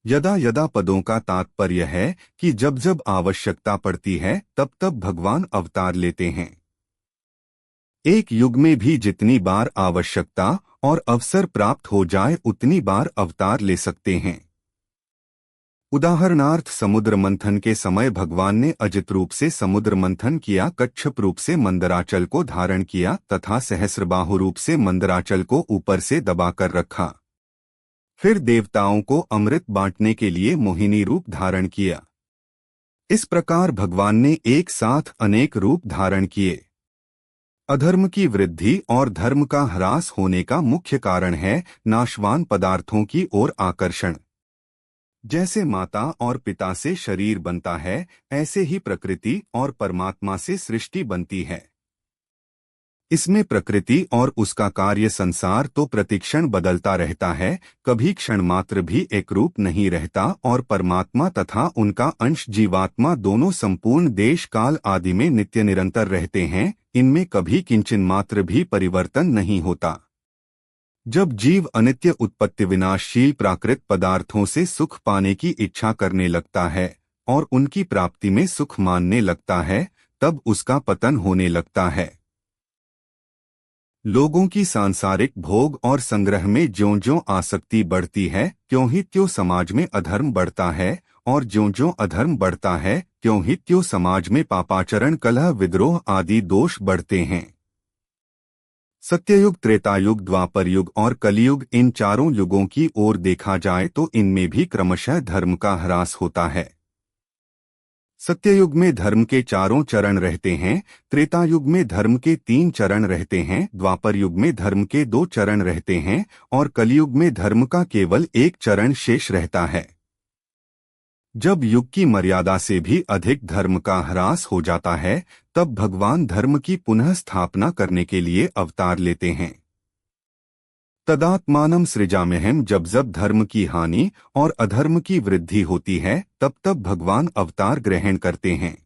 यदा यदा पदों का तात्पर्य है कि जब जब आवश्यकता पड़ती है तब तब भगवान अवतार लेते हैं। एक युग में भी जितनी बार आवश्यकता और अवसर प्राप्त हो जाए उतनी बार अवतार ले सकते हैं। उदाहरणार्थ, समुद्र मंथन के समय भगवान ने अजित रूप से समुद्र मंथन किया, कच्छप रूप से मंदराचल को धारण किया तथा सहस्रबाहु रूप से मंदराचल को ऊपर से दबाकर रखा। फिर देवताओं को अमृत बांटने के लिए मोहिनी रूप धारण किया। इस प्रकार भगवान ने एक साथ अनेक रूप धारण किए। अधर्म की वृद्धि और धर्म का ह्रास होने का मुख्य कारण है नाशवान पदार्थों की ओर आकर्षण। जैसे माता और पिता से शरीर बनता है, ऐसे ही प्रकृति और परमात्मा से सृष्टि बनती है। इसमें प्रकृति और उसका कार्य संसार तो प्रतिक्षण बदलता रहता है, कभी क्षण मात्र भी एक रूप नहीं रहता और परमात्मा तथा उनका अंश जीवात्मा दोनों संपूर्ण देश काल आदि में नित्य निरंतर रहते हैं। इनमें कभी किंचन मात्र भी परिवर्तन नहीं होता। जब जीव अनित्य उत्पत्ति विनाशशील प्राकृत पदार्थों से सुख पाने की इच्छा करने लगता है और उनकी प्राप्ति में सुख मानने लगता है, तब उसका पतन होने लगता है। लोगों की सांसारिक भोग और संग्रह में ज्यों-ज्यों आसक्ति बढ़ती है, त्यों ही त्यों समाज में अधर्म बढ़ता है और ज्यों-ज्यों अधर्म बढ़ता है, त्यों ही त्यों समाज में पापाचरण, कलह, विद्रोह आदि दोष बढ़ते हैं। सत्ययुग, त्रेतायुग, द्वापर युग और कलियुग, इन चारों युगों की ओर देखा जाए तो इनमें भी क्रमशः धर्म का ह्रास होता है। सत्ययुग में धर्म के 4 चरण रहते हैं, त्रेता युग में धर्म के 3 चरण रहते हैं, द्वापर युग में धर्म के 2 चरण रहते हैं और कलयुग में धर्म का केवल 1 चरण शेष रहता है। जब युग की मर्यादा से भी अधिक धर्म का ह्रास हो जाता है, तब भगवान धर्म की पुनः स्थापना करने के लिए अवतार लेते हैं। तदात्मानं सृजाम्यहम्, जब जब धर्म की हानि और अधर्म की वृद्धि होती है, तब तब भगवान अवतार ग्रहण करते हैं।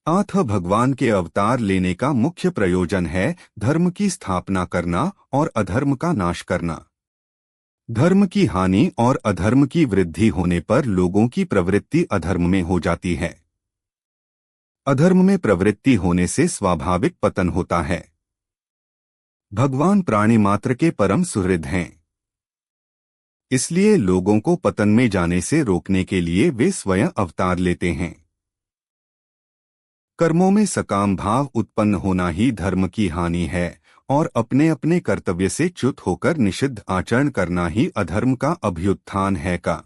अतः भगवान के अवतार लेने का मुख्य प्रयोजन है धर्म की स्थापना करना और अधर्म का नाश करना। धर्म की हानि और अधर्म की वृद्धि होने पर लोगों की प्रवृत्ति अधर्म में हो जाती है। अधर्म में प्रवृत्ति होने से स्वाभाविक पतन होता है। भगवान प्राणी मात्र के परम सुहृद हैं, इसलिए लोगों को पतन में जाने से रोकने के लिए वे स्वयं अवतार लेते हैं। कर्मों में सकाम भाव उत्पन्न होना ही धर्म की हानि है और अपने अपने कर्तव्य से च्युत होकर निषिद्ध आचरण करना ही अधर्म का अभ्युत्थान है का।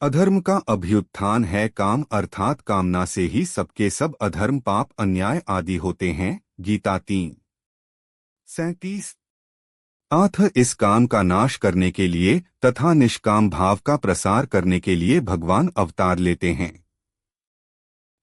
अधर्म का अभ्युत्थान है काम, अर्थात कामना से ही सबके सब अधर्म पाप अन्याय आदि होते हैं। गीता 3:37। अतः इस काम का नाश करने के लिए तथा निष्काम भाव का प्रसार करने के लिए भगवान अवतार लेते हैं।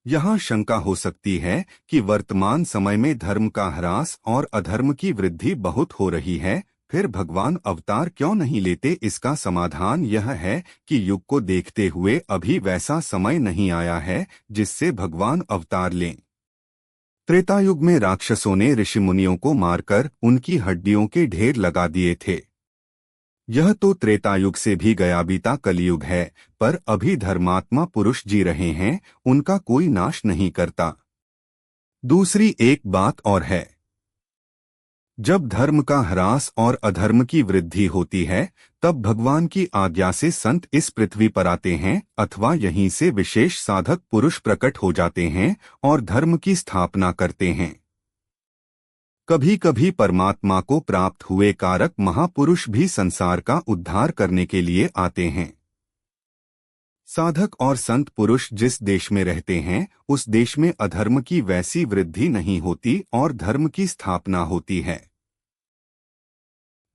यहाँ शंका हो सकती है कि वर्तमान समय में धर्म का ह्रास और अधर्म की वृद्धि बहुत हो रही है, फिर भगवान अवतार क्यों नहीं लेते? इसका समाधान यह है कि युग को देखते हुए अभी वैसा समय नहीं आया है जिससे भगवान अवतार लें। त्रेता युग में राक्षसों ने ऋषि मुनियों को मारकर उनकी हड्डियों के ढेर लगा दिए थे। यह तो त्रेता युग से भी गया बीता कलयुग है, पर अभी धर्मात्मा पुरुष जी रहे हैं, उनका कोई नाश नहीं करता। दूसरी एक बात और है, जब धर्म का ह्रास और अधर्म की वृद्धि होती है, तब भगवान की आज्ञा से संत इस पृथ्वी पर आते हैं अथवा यहीं से विशेष साधक पुरुष प्रकट हो जाते हैं और धर्म की स्थापना करते हैं। कभी कभी परमात्मा को प्राप्त हुए कारक महापुरुष भी संसार का उद्धार करने के लिए आते हैं। साधक और संत पुरुष जिस देश में रहते हैं, उस देश में अधर्म की वैसी वृद्धि नहीं होती और धर्म की स्थापना होती है।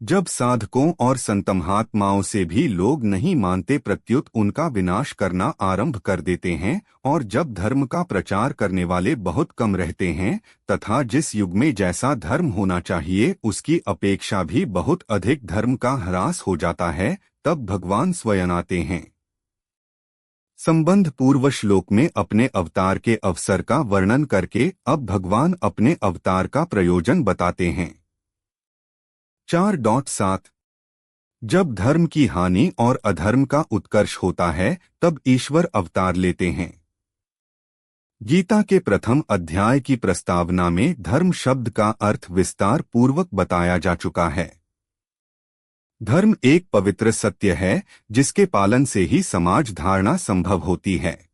जब साधकों और संतमहात्माओं से भी लोग नहीं मानते, प्रत्युत उनका विनाश करना आरंभ कर देते हैं, और जब धर्म का प्रचार करने वाले बहुत कम रहते हैं तथा जिस युग में जैसा धर्म होना चाहिए उसकी अपेक्षा भी बहुत अधिक धर्म का ह्रास हो जाता है, तब भगवान स्वयं आते हैं। संबंध पूर्व श्लोक में अपने अवतार के अवसर का वर्णन करके अब भगवान अपने अवतार का प्रयोजन बताते हैं। 4.7 जब धर्म की हानि और अधर्म का उत्कर्ष होता है, तब ईश्वर अवतार लेते हैं। गीता के प्रथम अध्याय की प्रस्तावना में धर्म शब्द का अर्थ विस्तार पूर्वक बताया जा चुका है। धर्म एक पवित्र सत्य है जिसके पालन से ही समाज धारणा संभव होती है।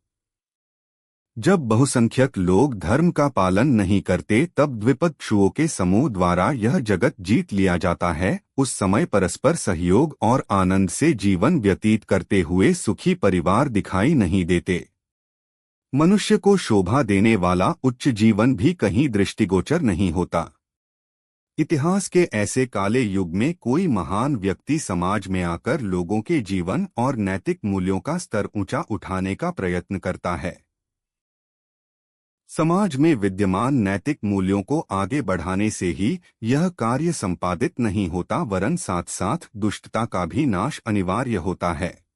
जब बहुसंख्यक लोग धर्म का पालन नहीं करते, तब द्विपक्षुओं के समूह द्वारा यह जगत जीत लिया जाता है। उस समय परस्पर सहयोग और आनंद से जीवन व्यतीत करते हुए सुखी परिवार दिखाई नहीं देते। मनुष्य को शोभा देने वाला उच्च जीवन भी कहीं दृष्टिगोचर नहीं होता। इतिहास के ऐसे काले युग में कोई महान व्यक्ति समाज में आकर लोगों के जीवन और नैतिक मूल्यों का स्तर ऊंचा उठाने का प्रयत्न करता है। समाज में विद्यमान नैतिक मूल्यों को आगे बढ़ाने से ही यह कार्य संपादित नहीं होता, वरन साथ साथ दुष्टता का भी नाश अनिवार्य होता है।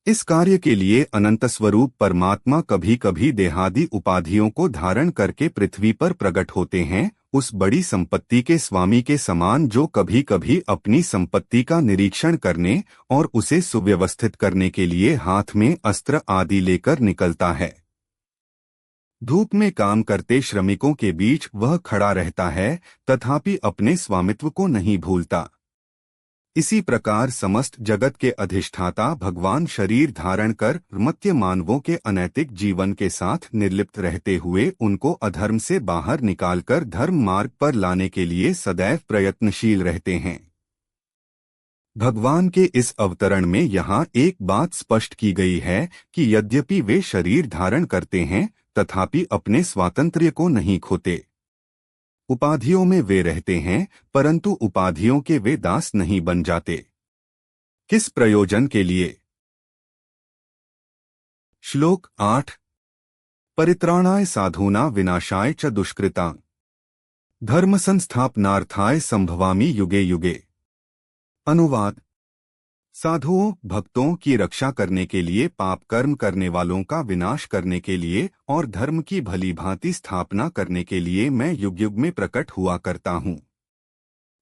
इस कार्य के लिए अनंत स्वरूप परमात्मा कभी कभी देहादि उपाधियों को धारण करके पृथ्वी पर प्रकट होते हैं, उस बड़ी संपत्ति के स्वामी के समान जो कभी कभी अपनी संपत्ति का निरीक्षण करने और उसे सुव्यवस्थित करने के लिए हाथ में अस्त्र आदि लेकर निकलता है। धूप में काम करते श्रमिकों के बीच वह खड़ा रहता है, तथापि अपने स्वामित्व को नहीं भूलता। इसी प्रकार समस्त जगत के अधिष्ठाता भगवान शरीर धारण कर मर्त्य मानवों के अनैतिक जीवन के साथ निर्लिप्त रहते हुए उनको अधर्म से बाहर निकालकर धर्म मार्ग पर लाने के लिए सदैव प्रयत्नशील रहते हैं। भगवान के इस अवतरण में यहाँ एक बात स्पष्ट की गई है कि यद्यपि वे शरीर धारण करते हैं, तथापि अपने स्वातंत्र्य को नहीं खोते। उपाधियों में वे रहते हैं, परंतु उपाधियों के वे दास नहीं बन जाते। किस प्रयोजन के लिए? श्लोक 8। परित्राणाय साधूना विनाशाय च दुष्कृता धर्म संस्थापनार्थाय संभवामि युगे युगे। अनुवाद। साधुओं भक्तों की रक्षा करने के लिए, पाप कर्म करने वालों का विनाश करने के लिए और धर्म की भली भांति स्थापना करने के लिए मैं युग युग में प्रकट हुआ करता हूँ।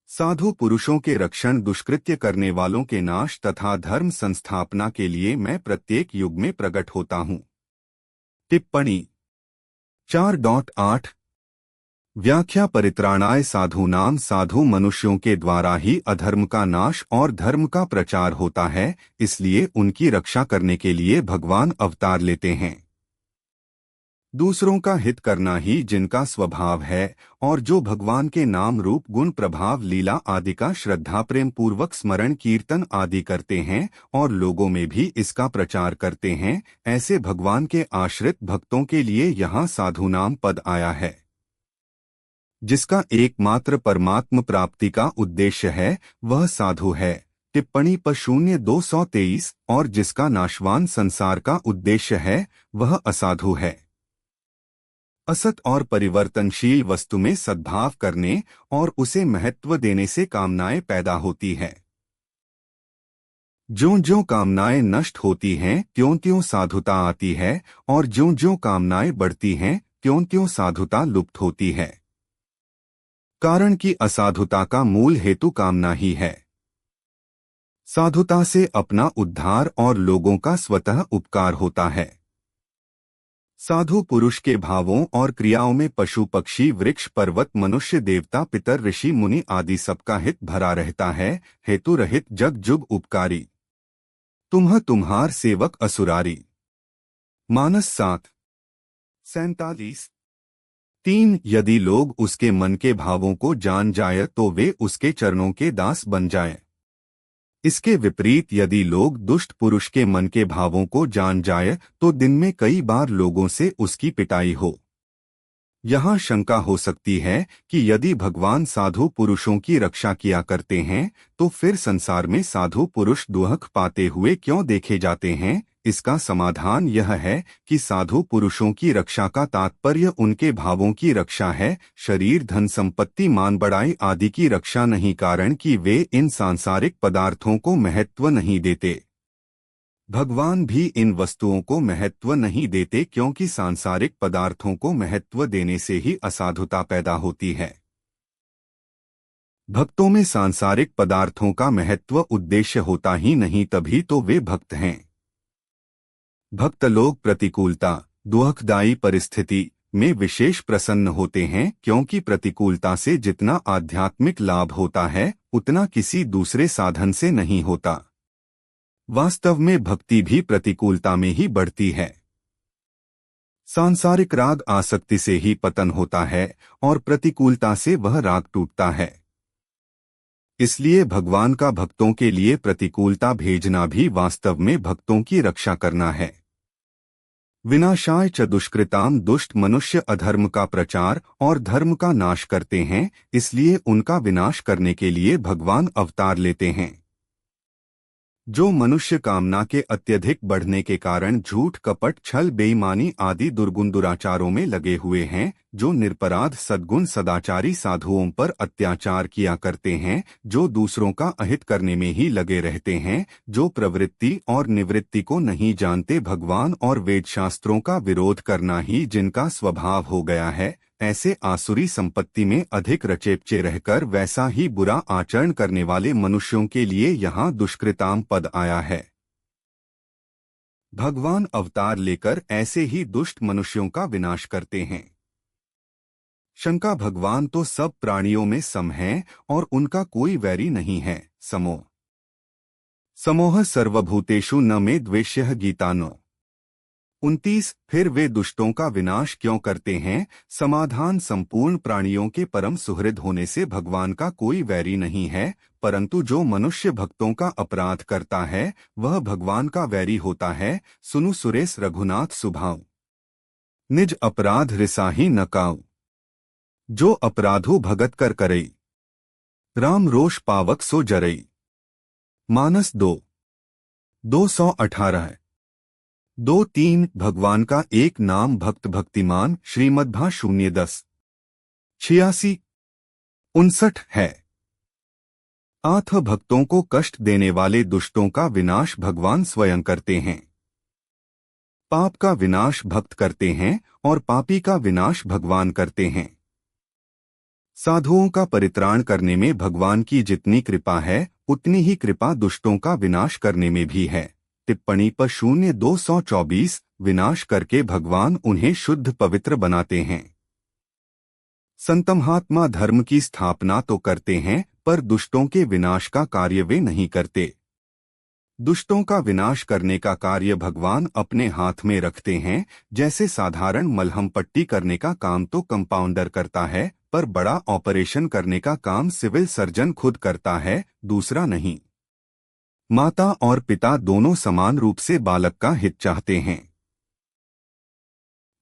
साधु पुरुषों के रक्षण, दुष्कृत्य करने वालों के नाश तथा धर्म संस्थापना के लिए मैं प्रत्येक युग में प्रकट होता हूँ। टिप्पणी 4.8 व्याख्या। परित्राणाय साधूनाम, साधु मनुष्यों के द्वारा ही अधर्म का नाश और धर्म का प्रचार होता है, इसलिए उनकी रक्षा करने के लिए भगवान अवतार लेते हैं। दूसरों का हित करना ही जिनका स्वभाव है और जो भगवान के नाम, रूप, गुण, प्रभाव, लीला आदि का श्रद्धा प्रेम पूर्वक स्मरण, कीर्तन आदि करते हैं और लोगों में भी इसका प्रचार करते हैं, ऐसे भगवान के आश्रित भक्तों के लिए यहाँ साधुनाम पद आया है, जिसका एकमात्र परमात्म प्राप्ति का उद्देश्य है, वह साधु है। टिप्पणी प 0-223 और जिसका नाशवान संसार का उद्देश्य है, वह असाधु है। असत और परिवर्तनशील वस्तु में सद्भाव करने और उसे महत्व देने से कामनाएं पैदा होती है। ज्यों-ज्यों कामनाएं नष्ट होती हैं, त्यों-त्यों साधुता आती है, और ज्यों-ज्यों कामनाएं बढ़ती हैं, त्यों-त्यों साधुता लुप्त होती है। कारण कि असाधुता का मूल हेतु कामना ही है। साधुता से अपना उद्धार और लोगों का स्वतः उपकार होता है। साधु पुरुष के भावों और क्रियाओं में पशु, पक्षी, वृक्ष, पर्वत, मनुष्य, देवता, पितर, ऋषि, मुनि आदि सबका हित भरा रहता है। हेतु रहित जग जुग उपकारी, तुम्हार सेवक असुरारी। मानस 7:47। 3 यदि लोग उसके मन के भावों को जान जाए तो वे उसके चरणों के दास बन जाएं। इसके विपरीत यदि लोग दुष्ट पुरुष के मन के भावों को जान जाए तो दिन में कई बार लोगों से उसकी पिटाई हो। यहाँ शंका हो सकती है कि यदि भगवान साधु पुरुषों की रक्षा किया करते हैं तो फिर संसार में साधु पुरुष दुख पाते हुए क्यों देखे जाते हैं। इसका समाधान यह है कि साधु पुरुषों की रक्षा का तात्पर्य उनके भावों की रक्षा है, शरीर, धन संपत्ति, मान बढ़ाई आदि की रक्षा नहीं, कारण कि वे इन सांसारिक पदार्थों को महत्व नहीं देते। भगवान भी इन वस्तुओं को महत्व नहीं देते, क्योंकि सांसारिक पदार्थों को महत्व देने से ही असाधुता पैदा होती है। भक्तों में सांसारिक पदार्थों का महत्व उद्देश्य होता ही नहीं, तभी तो वे भक्त हैं। भक्त लोग प्रतिकूलता, दुखदायी परिस्थिति में विशेष प्रसन्न होते हैं, क्योंकि प्रतिकूलता से जितना आध्यात्मिक लाभ होता है उतना किसी दूसरे साधन से नहीं होता। वास्तव में भक्ति भी प्रतिकूलता में ही बढ़ती है। सांसारिक राग आसक्ति से ही पतन होता है और प्रतिकूलता से वह राग टूटता है। इसलिए भगवान का भक्तों के लिए प्रतिकूलता भेजना भी वास्तव में भक्तों की रक्षा करना है। विनाशाय च दुष्कृताम, दुष्ट मनुष्य अधर्म का प्रचार और धर्म का नाश करते हैं, इसलिए उनका विनाश करने के लिए भगवान अवतार लेते हैं। जो मनुष्य कामना के अत्यधिक बढ़ने के कारण झूठ, कपट, छल, बेईमानी आदि दुर्गुण दुराचारों में लगे हुए हैं, जो निरपराध सद्गुण सदाचारी साधुओं पर अत्याचार किया करते हैं, जो दूसरों का अहित करने में ही लगे रहते हैं, जो प्रवृत्ति और निवृत्ति को नहीं जानते, भगवान और वेद शास्त्रों का विरोध करना ही जिनका स्वभाव हो गया है, ऐसे आसुरी संपत्ति में अधिक रचेपचे रहकर वैसा ही बुरा आचरण करने वाले मनुष्यों के लिए यहाँ दुष्कृताम पद आया है। भगवान अवतार लेकर ऐसे ही दुष्ट मनुष्यों का विनाश करते हैं। शंका। भगवान तो सब प्राणियों में सम हैं और उनका कोई वैरी नहीं है। समोह सर्वभूतेषु न मे द्वेष्यः। गीता 9। 29 फिर वे दुष्टों का विनाश क्यों करते हैं? समाधान संपूर्ण प्राणियों के परम सुहृद होने से भगवान का कोई वैरी नहीं है, परंतु जो मनुष्य भक्तों का अपराध करता है वह भगवान का वैरी होता है। सुनु सुरेश रघुनाथ सुभाव। निज अपराध रिसाही न काऊ, जो अपराधो भगत कर करई, राम रोष पावक सो जरई। मानस 218 2-3 भगवान का एक नाम भक्त भक्तिमान श्रीमद्भा 0-10 86 59 है। आठ भक्तों को कष्ट देने वाले दुष्टों का विनाश भगवान स्वयं करते हैं। पाप का विनाश भक्त करते हैं और पापी का विनाश भगवान करते हैं। साधुओं का परित्राण करने में भगवान की जितनी कृपा है उतनी ही कृपा दुष्टों का विनाश करने में भी है। टिप्पणी पर 0-224 विनाश करके भगवान उन्हें शुद्ध पवित्र बनाते हैं। संतमहात्मा धर्म की स्थापना तो करते हैं पर दुष्टों के विनाश का कार्य वे नहीं करते। दुष्टों का विनाश करने का कार्य भगवान अपने हाथ में रखते हैं। जैसे साधारण मलहम पट्टी करने का काम तो कंपाउंडर करता है, पर बड़ा ऑपरेशन करने का काम सिविल सर्जन खुद करता है, दूसरा नहीं। माता और पिता दोनों समान रूप से बालक का हित चाहते हैं।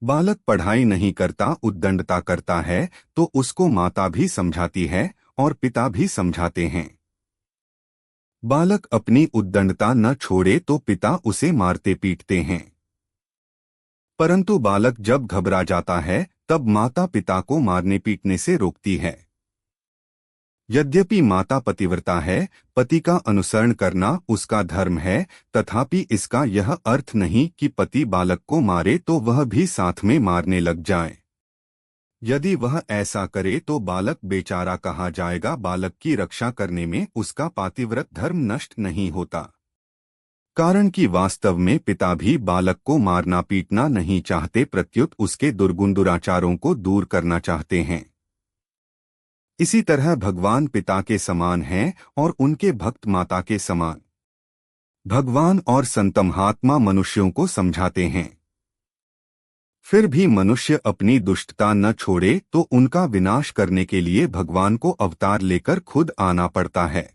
बालक पढ़ाई नहीं करता, उद्दंडता करता है तो उसको माता भी समझाती है और पिता भी समझाते हैं। बालक अपनी उद्दंडता न छोड़े तो पिता उसे मारते पीटते हैं, परंतु बालक जब घबरा जाता है तब माता पिता को मारने पीटने से रोकती है। यद्यपि माता पतिव्रता है, पति का अनुसरण करना उसका धर्म है, तथापि इसका यह अर्थ नहीं कि पति बालक को मारे तो वह भी साथ में मारने लग जाए। यदि वह ऐसा करे तो बालक बेचारा कहा जाएगा। बालक की रक्षा करने में उसका पातिव्रत धर्म नष्ट नहीं होता, कारण कि वास्तव में पिता भी बालक को मारना पीटना नहीं चाहते, प्रत्युत उसके दुर्गुण दुराचारों को दूर करना चाहते हैं। इसी तरह भगवान पिता के समान हैं और उनके भक्त माता के समान। भगवान और संतमहात्मा मनुष्यों को समझाते हैं। फिर भी मनुष्य अपनी दुष्टता न छोड़े तो उनका विनाश करने के लिए भगवान को अवतार लेकर खुद आना पड़ता है।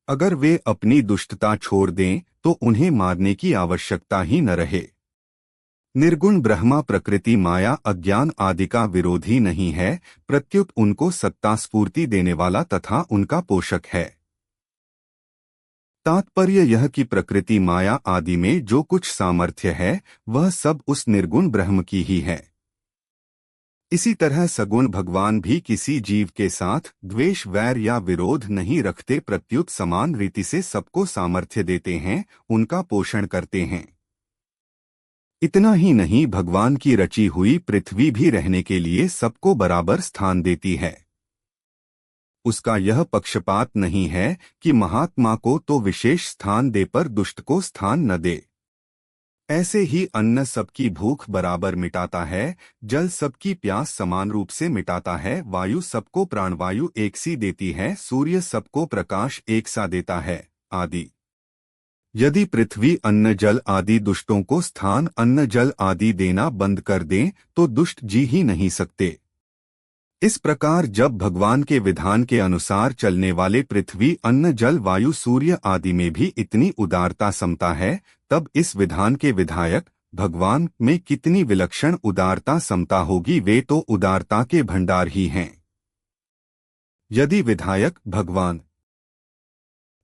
अगर वे अपनी दुष्टता छोड़ दें तो उन्हें मारने की आवश्यकता ही न रहे। निर्गुण ब्रह्मा प्रकृति माया अज्ञान आदि का विरोधी नहीं है, प्रत्युत उनको सत्ता स्फूर्ति देने वाला तथा उनका पोषक है। तात्पर्य यह कि प्रकृति माया आदि में जो कुछ सामर्थ्य है वह सब उस निर्गुण ब्रह्म की ही है। इसी तरह सगुण भगवान भी किसी जीव के साथ द्वेष वैर या विरोध नहीं रखते, प्रत्युत समान रीति से सबको सामर्थ्य देते हैं, उनका पोषण करते हैं। इतना ही नहीं, भगवान की रची हुई पृथ्वी भी रहने के लिए सबको बराबर स्थान देती है। उसका यह पक्षपात नहीं है कि महात्मा को तो विशेष स्थान दे पर दुष्ट को स्थान न दे। ऐसे ही अन्न सबकी भूख बराबर मिटाता है, जल सबकी प्यास समान रूप से मिटाता है, वायु सबको प्राणवायु एक सी देती है, सूर्य सबको प्रकाश एक सा देता है आदि। यदि पृथ्वी अन्न जल आदि दुष्टों को स्थान अन्न जल आदि देना बंद कर दें तो दुष्ट जी ही नहीं सकते। इस प्रकार जब भगवान के विधान के अनुसार चलने वाले पृथ्वी अन्न जल वायु सूर्य आदि में भी इतनी उदारता समता है, तब इस विधान के विधायक भगवान में कितनी विलक्षण उदारता समता होगी। वे तो उदारता के भंडार ही हैं। यदि विधायक भगवान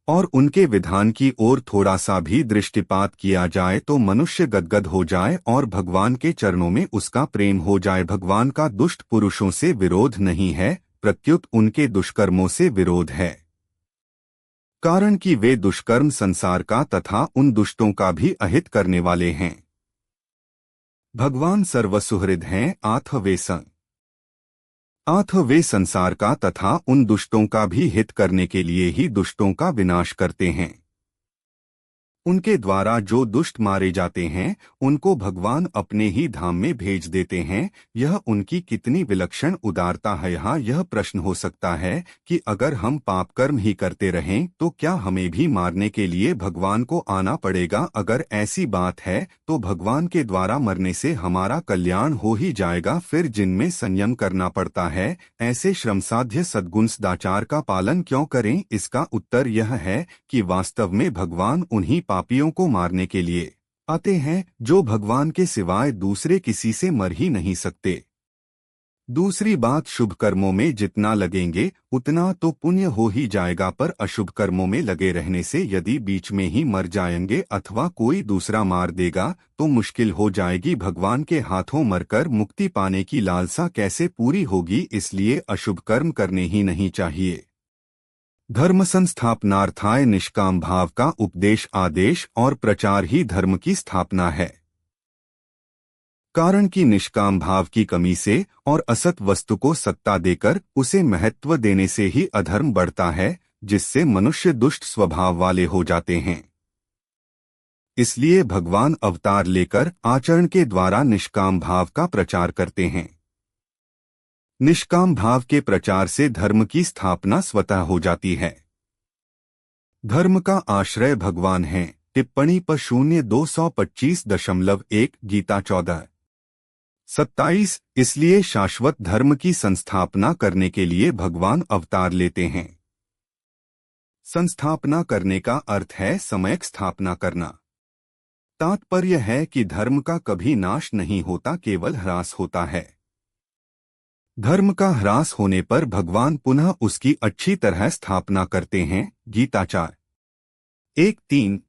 और उनके विधान की ओर थोड़ा सा भी दृष्टिपात किया जाए तो मनुष्य गदगद हो जाए और भगवान के चरणों में उसका प्रेम हो जाए। भगवान का दुष्ट पुरुषों से विरोध नहीं है, प्रत्युत उनके दुष्कर्मों से विरोध है, कारण कि वे दुष्कर्म संसार का तथा उन दुष्टों का भी अहित करने वाले हैं। भगवान सर्वसुहृद हैं, आठ वे संसार का तथा उन दुष्टों का भी हित करने के लिए ही दुष्टों का विनाश करते हैं। उनके द्वारा जो दुष्ट मारे जाते हैं उनको भगवान अपने ही धाम में भेज देते हैं। यह उनकी कितनी विलक्षण उदारता है। यहाँ यह प्रश्न हो सकता है कि अगर हम पाप कर्म ही करते रहें तो क्या हमें भी मारने के लिए भगवान को आना पड़ेगा? अगर ऐसी बात है तो भगवान के द्वारा मरने से हमारा कल्याण हो ही जाएगा। फिर जिनमें संयम करना पड़ता है ऐसे श्रमसाध्य सद्गुण सदाचार का पालन क्यों करें? इसका उत्तर यह है कि वास्तव में भगवान उन्हीं पापियों को मारने के लिए आते हैं जो भगवान के सिवाय दूसरे किसी से मर ही नहीं सकते। दूसरी बात, शुभ कर्मों में जितना लगेंगे उतना तो पुण्य हो ही जाएगा, पर अशुभ कर्मों में लगे रहने से यदि बीच में ही मर जाएंगे अथवा कोई दूसरा मार देगा तो मुश्किल हो जाएगी। भगवान के हाथों मरकर मुक्ति पाने की लालसा कैसे पूरी होगी? इसलिए अशुभ कर्म करने ही नहीं चाहिए। धर्म संस्थापनार्थाय निष्काम भाव का उपदेश, आदेश और प्रचार ही धर्म की स्थापना है। कारण कि निष्काम भाव की कमी से और असत वस्तु को सत्ता देकर उसे महत्व देने से ही अधर्म बढ़ता है, जिससे मनुष्य दुष्ट स्वभाव वाले हो जाते हैं। इसलिए भगवान अवतार लेकर आचरण के द्वारा निष्काम भाव का प्रचार करते हैं। निष्काम भाव के प्रचार से धर्म की स्थापना स्वतः हो जाती है। धर्म का आश्रय भगवान है। टिप्पणी पर 0225.1 गीता 14:27। इसलिए शाश्वत धर्म की संस्थापना करने के लिए भगवान अवतार लेते हैं। संस्थापना करने का अर्थ है समयक स्थापना करना। तात्पर्य है कि धर्म का कभी नाश नहीं होता, केवल ह्रास होता है। धर्म का ह्रास होने पर भगवान पुनः उसकी अच्छी तरह स्थापना करते हैं। गीता 4:1-3।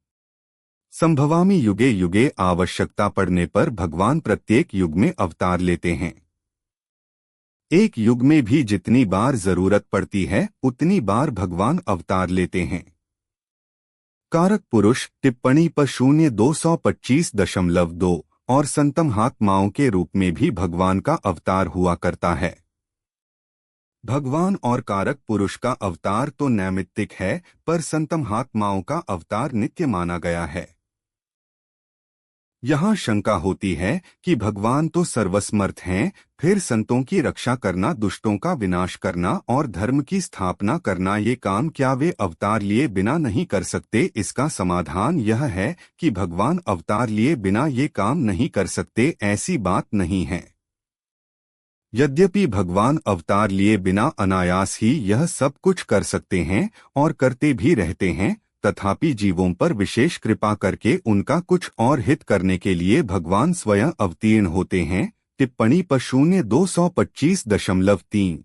संभवामि युगे युगे, आवश्यकता पड़ने पर भगवान प्रत्येक युग में अवतार लेते हैं। एक युग में भी जितनी बार जरूरत पड़ती है उतनी बार भगवान अवतार लेते हैं। कारक पुरुष टिप्पणी पर 0225.2 और संतमहात्माओं के रूप में भी भगवान का अवतार हुआ करता है। भगवान और कारक पुरुष का अवतार तो नैमित्तिक है, पर संतमहात्माओं का अवतार नित्य माना गया है। यहाँ शंका होती है कि भगवान तो सर्वसमर्थ हैं, फिर संतों की रक्षा करना, दुष्टों का विनाश करना और धर्म की स्थापना करना, ये काम क्या वे अवतार लिए बिना नहीं कर सकते? इसका समाधान यह है कि भगवान अवतार लिए बिना ये काम नहीं कर सकते, ऐसी बात नहीं है। यद्यपि भगवान अवतार लिए बिना अनायास ही यह सब कुछ कर सकते हैं और करते भी रहते हैं, तथापि जीवों पर विशेष कृपा करके उनका कुछ और हित करने के लिए भगवान स्वयं अवतीर्ण होते हैं। टिप्पणी पर 0225.3।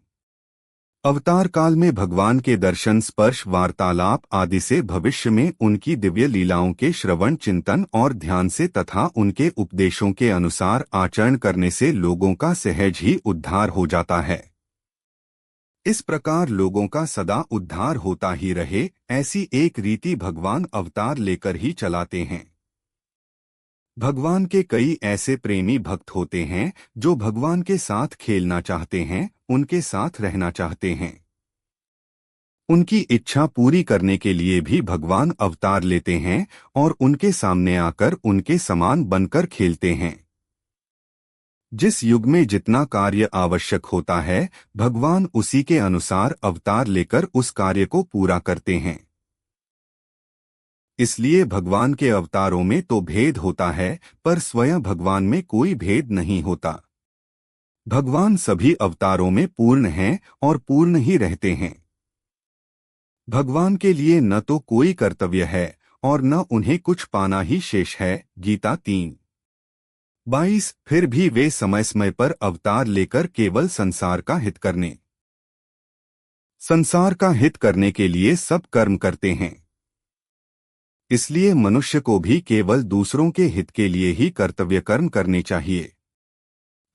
अवतार काल में भगवान के दर्शन, स्पर्श, वार्तालाप आदि से भविष्य में उनकी दिव्य लीलाओं के श्रवण, चिंतन और ध्यान से तथा उनके उपदेशों के अनुसार आचरण करने से लोगों का सहज ही उद्धार हो जाता है। इस प्रकार लोगों का सदा उद्धार होता ही रहे, ऐसी एक रीति भगवान अवतार लेकर ही चलाते हैं। भगवान के कई ऐसे प्रेमी भक्त होते हैं जो भगवान के साथ खेलना चाहते हैं, उनके साथ रहना चाहते हैं। उनकी इच्छा पूरी करने के लिए भी भगवान अवतार लेते हैं और उनके सामने आकर उनके समान बनकर खेलते हैं। जिस युग में जितना कार्य आवश्यक होता है भगवान उसी के अनुसार अवतार लेकर उस कार्य को पूरा करते हैं। इसलिए भगवान के अवतारों में तो भेद होता है, पर स्वयं भगवान में कोई भेद नहीं होता। भगवान सभी अवतारों में पूर्ण हैं और पूर्ण ही रहते हैं। भगवान के लिए न तो कोई कर्तव्य है और न उन्हें कुछ पाना ही शेष है। गीता 3:22। फिर भी वे समय समय पर अवतार लेकर केवल संसार का हित करने के लिए सब कर्म करते हैं। इसलिए मनुष्य को भी केवल दूसरों के हित के लिए ही कर्तव्य कर्म करने चाहिए।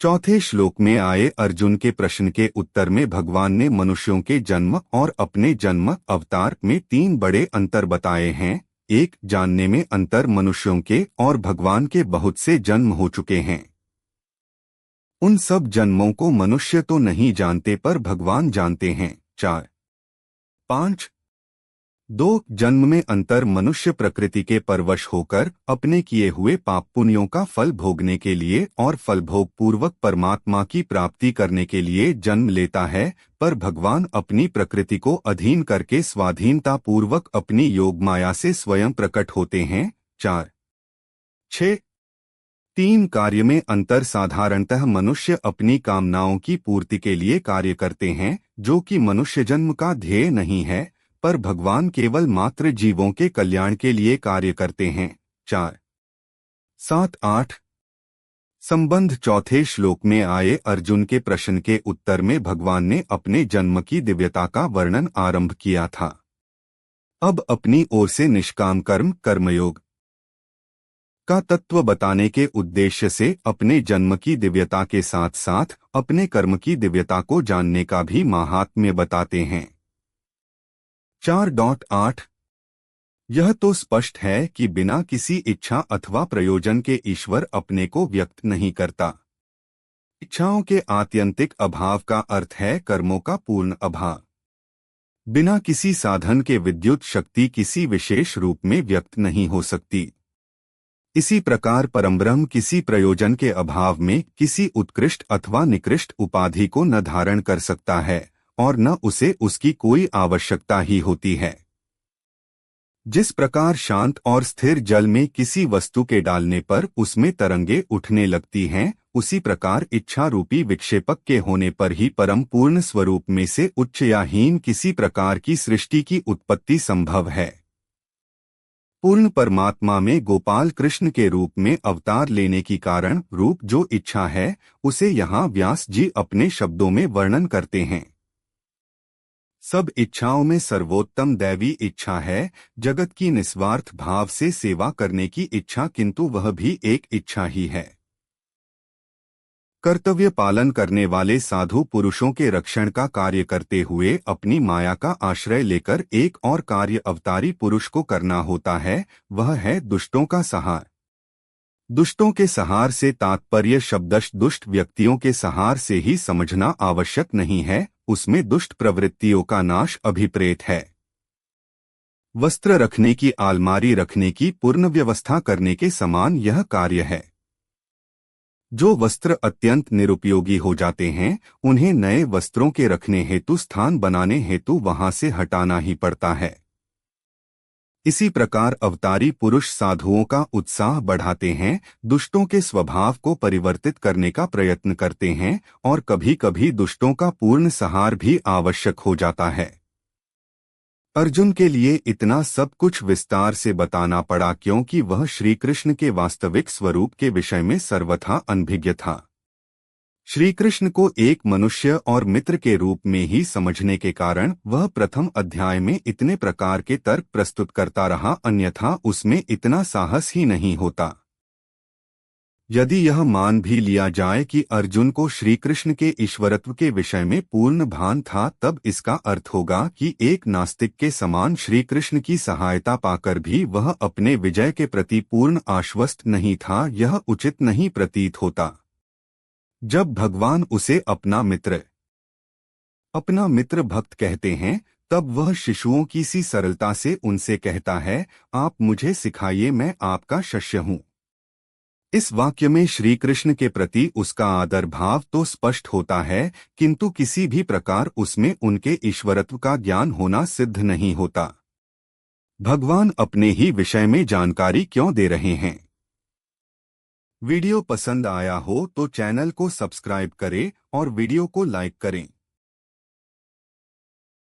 चौथे श्लोक में आए अर्जुन के प्रश्न के उत्तर में भगवान ने मनुष्यों के जन्म और अपने जन्म अवतार में 3 बड़े अंतर बताए हैं। एक, जानने में अंतर, मनुष्यों के और भगवान के बहुत से जन्म हो चुके हैं। उन सब जन्मों को मनुष्य तो नहीं जानते पर भगवान जानते हैं। 4, 5 2 जन्म में अंतर मनुष्य प्रकृति के परवश होकर अपने किए हुए पाप पुण्यों का फल भोगने के लिए और फलभोग पूर्वक परमात्मा की प्राप्ति करने के लिए जन्म लेता है, पर भगवान अपनी प्रकृति को अधीन करके स्वाधीनता पूर्वक अपनी योग माया से स्वयं प्रकट होते हैं। 4 6 3 कार्य में अंतर साधारणतः मनुष्य अपनी कामनाओं की पूर्ति के लिए कार्य करते हैं, जो कि मनुष्य जन्म का ध्येय नहीं है, पर भगवान केवल मात्र जीवों के कल्याण के लिए कार्य करते हैं। 4 7 8 संबंध। चौथे श्लोक में आए अर्जुन के प्रश्न के उत्तर में भगवान ने अपने जन्म की दिव्यता का वर्णन आरंभ किया था। अब अपनी ओर से निष्काम कर्म कर्मयोग का तत्व बताने के उद्देश्य से अपने जन्म की दिव्यता के साथ साथ अपने कर्म की दिव्यता को जानने का भी माहात्म्य बताते हैं। 4.8 यह तो स्पष्ट है कि बिना किसी इच्छा अथवा प्रयोजन के ईश्वर अपने को व्यक्त नहीं करता। इच्छाओं के आत्यंतिक अभाव का अर्थ है कर्मों का पूर्ण अभाव। बिना किसी साधन के विद्युत शक्ति किसी विशेष रूप में व्यक्त नहीं हो सकती। इसी प्रकार परमब्रह्म किसी प्रयोजन के अभाव में किसी उत्कृष्ट अथवा निकृष्ट उपाधि को न धारण कर सकता है और न उसे उसकी कोई आवश्यकता ही होती है। जिस प्रकार शांत और स्थिर जल में किसी वस्तु के डालने पर उसमें तरंगे उठने लगती हैं, उसी प्रकार इच्छा रूपी विक्षेपक के होने पर ही परम पूर्ण स्वरूप में से उच्च या हीन किसी प्रकार की सृष्टि की उत्पत्ति संभव है। पूर्ण परमात्मा में गोपाल कृष्ण के रूप में अवतार लेने की कारण रूप जो इच्छा है, उसे यहाँ व्यास जी अपने शब्दों में वर्णन करते हैं। सब इच्छाओं में सर्वोत्तम दैवी इच्छा है, जगत की निस्वार्थ भाव से सेवा करने की इच्छा, किंतु वह भी एक इच्छा ही है। कर्तव्य पालन करने वाले साधु पुरुषों के रक्षण का कार्य करते हुए अपनी माया का आश्रय लेकर एक और कार्य अवतारी पुरुष को करना होता है, वह है दुष्टों का सहार। दुष्टों के सहार से तात्पर्य शब्दश दुष्ट व्यक्तियों के सहार से ही समझना आवश्यक नहीं है, उसमें दुष्ट प्रवृत्तियों का नाश अभिप्रेत है। वस्त्र रखने की आलमारी रखने की पूर्ण व्यवस्था करने के समान यह कार्य है। जो वस्त्र अत्यंत निरुपयोगी हो जाते हैं, उन्हें नए वस्त्रों के रखने हेतु स्थान बनाने हेतु वहां से हटाना ही पड़ता है। इसी प्रकार अवतारी पुरुष साधुओं का उत्साह बढ़ाते हैं, दुष्टों के स्वभाव को परिवर्तित करने का प्रयत्न करते हैं और कभी कभी दुष्टों का पूर्ण संहार भी आवश्यक हो जाता है। अर्जुन के लिए इतना सब कुछ विस्तार से बताना पड़ा क्योंकि वह श्री कृष्ण के वास्तविक स्वरूप के विषय में सर्वथा अनभिज्ञ था। श्री कृष्ण को एक मनुष्य और मित्र के रूप में ही समझने के कारण वह प्रथम अध्याय में इतने प्रकार के तर्क प्रस्तुत करता रहा, अन्यथा उसमें इतना साहस ही नहीं होता। यदि यह मान भी लिया जाए कि अर्जुन को श्री कृष्ण के ईश्वरत्व के विषय में पूर्ण भान था, तब इसका अर्थ होगा कि एक नास्तिक के समान श्री कृष्ण की सहायता पाकर भी वह अपने विजय के प्रति पूर्ण आश्वस्त नहीं था। यह उचित नहीं प्रतीत होता। जब भगवान उसे अपना मित्र भक्त कहते हैं, तब वह शिशुओं की सी सरलता से उनसे कहता है, आप मुझे सिखाइए, मैं आपका शिष्य हूँ। इस वाक्य में श्री कृष्ण के प्रति उसका आदर भाव तो स्पष्ट होता है, किंतु किसी भी प्रकार उसमें उनके ईश्वरत्व का ज्ञान होना सिद्ध नहीं होता। भगवान अपने ही विषय में जानकारी क्यों दे रहे हैं? वीडियो पसंद आया हो तो चैनल को सब्सक्राइब करें और वीडियो को लाइक करें।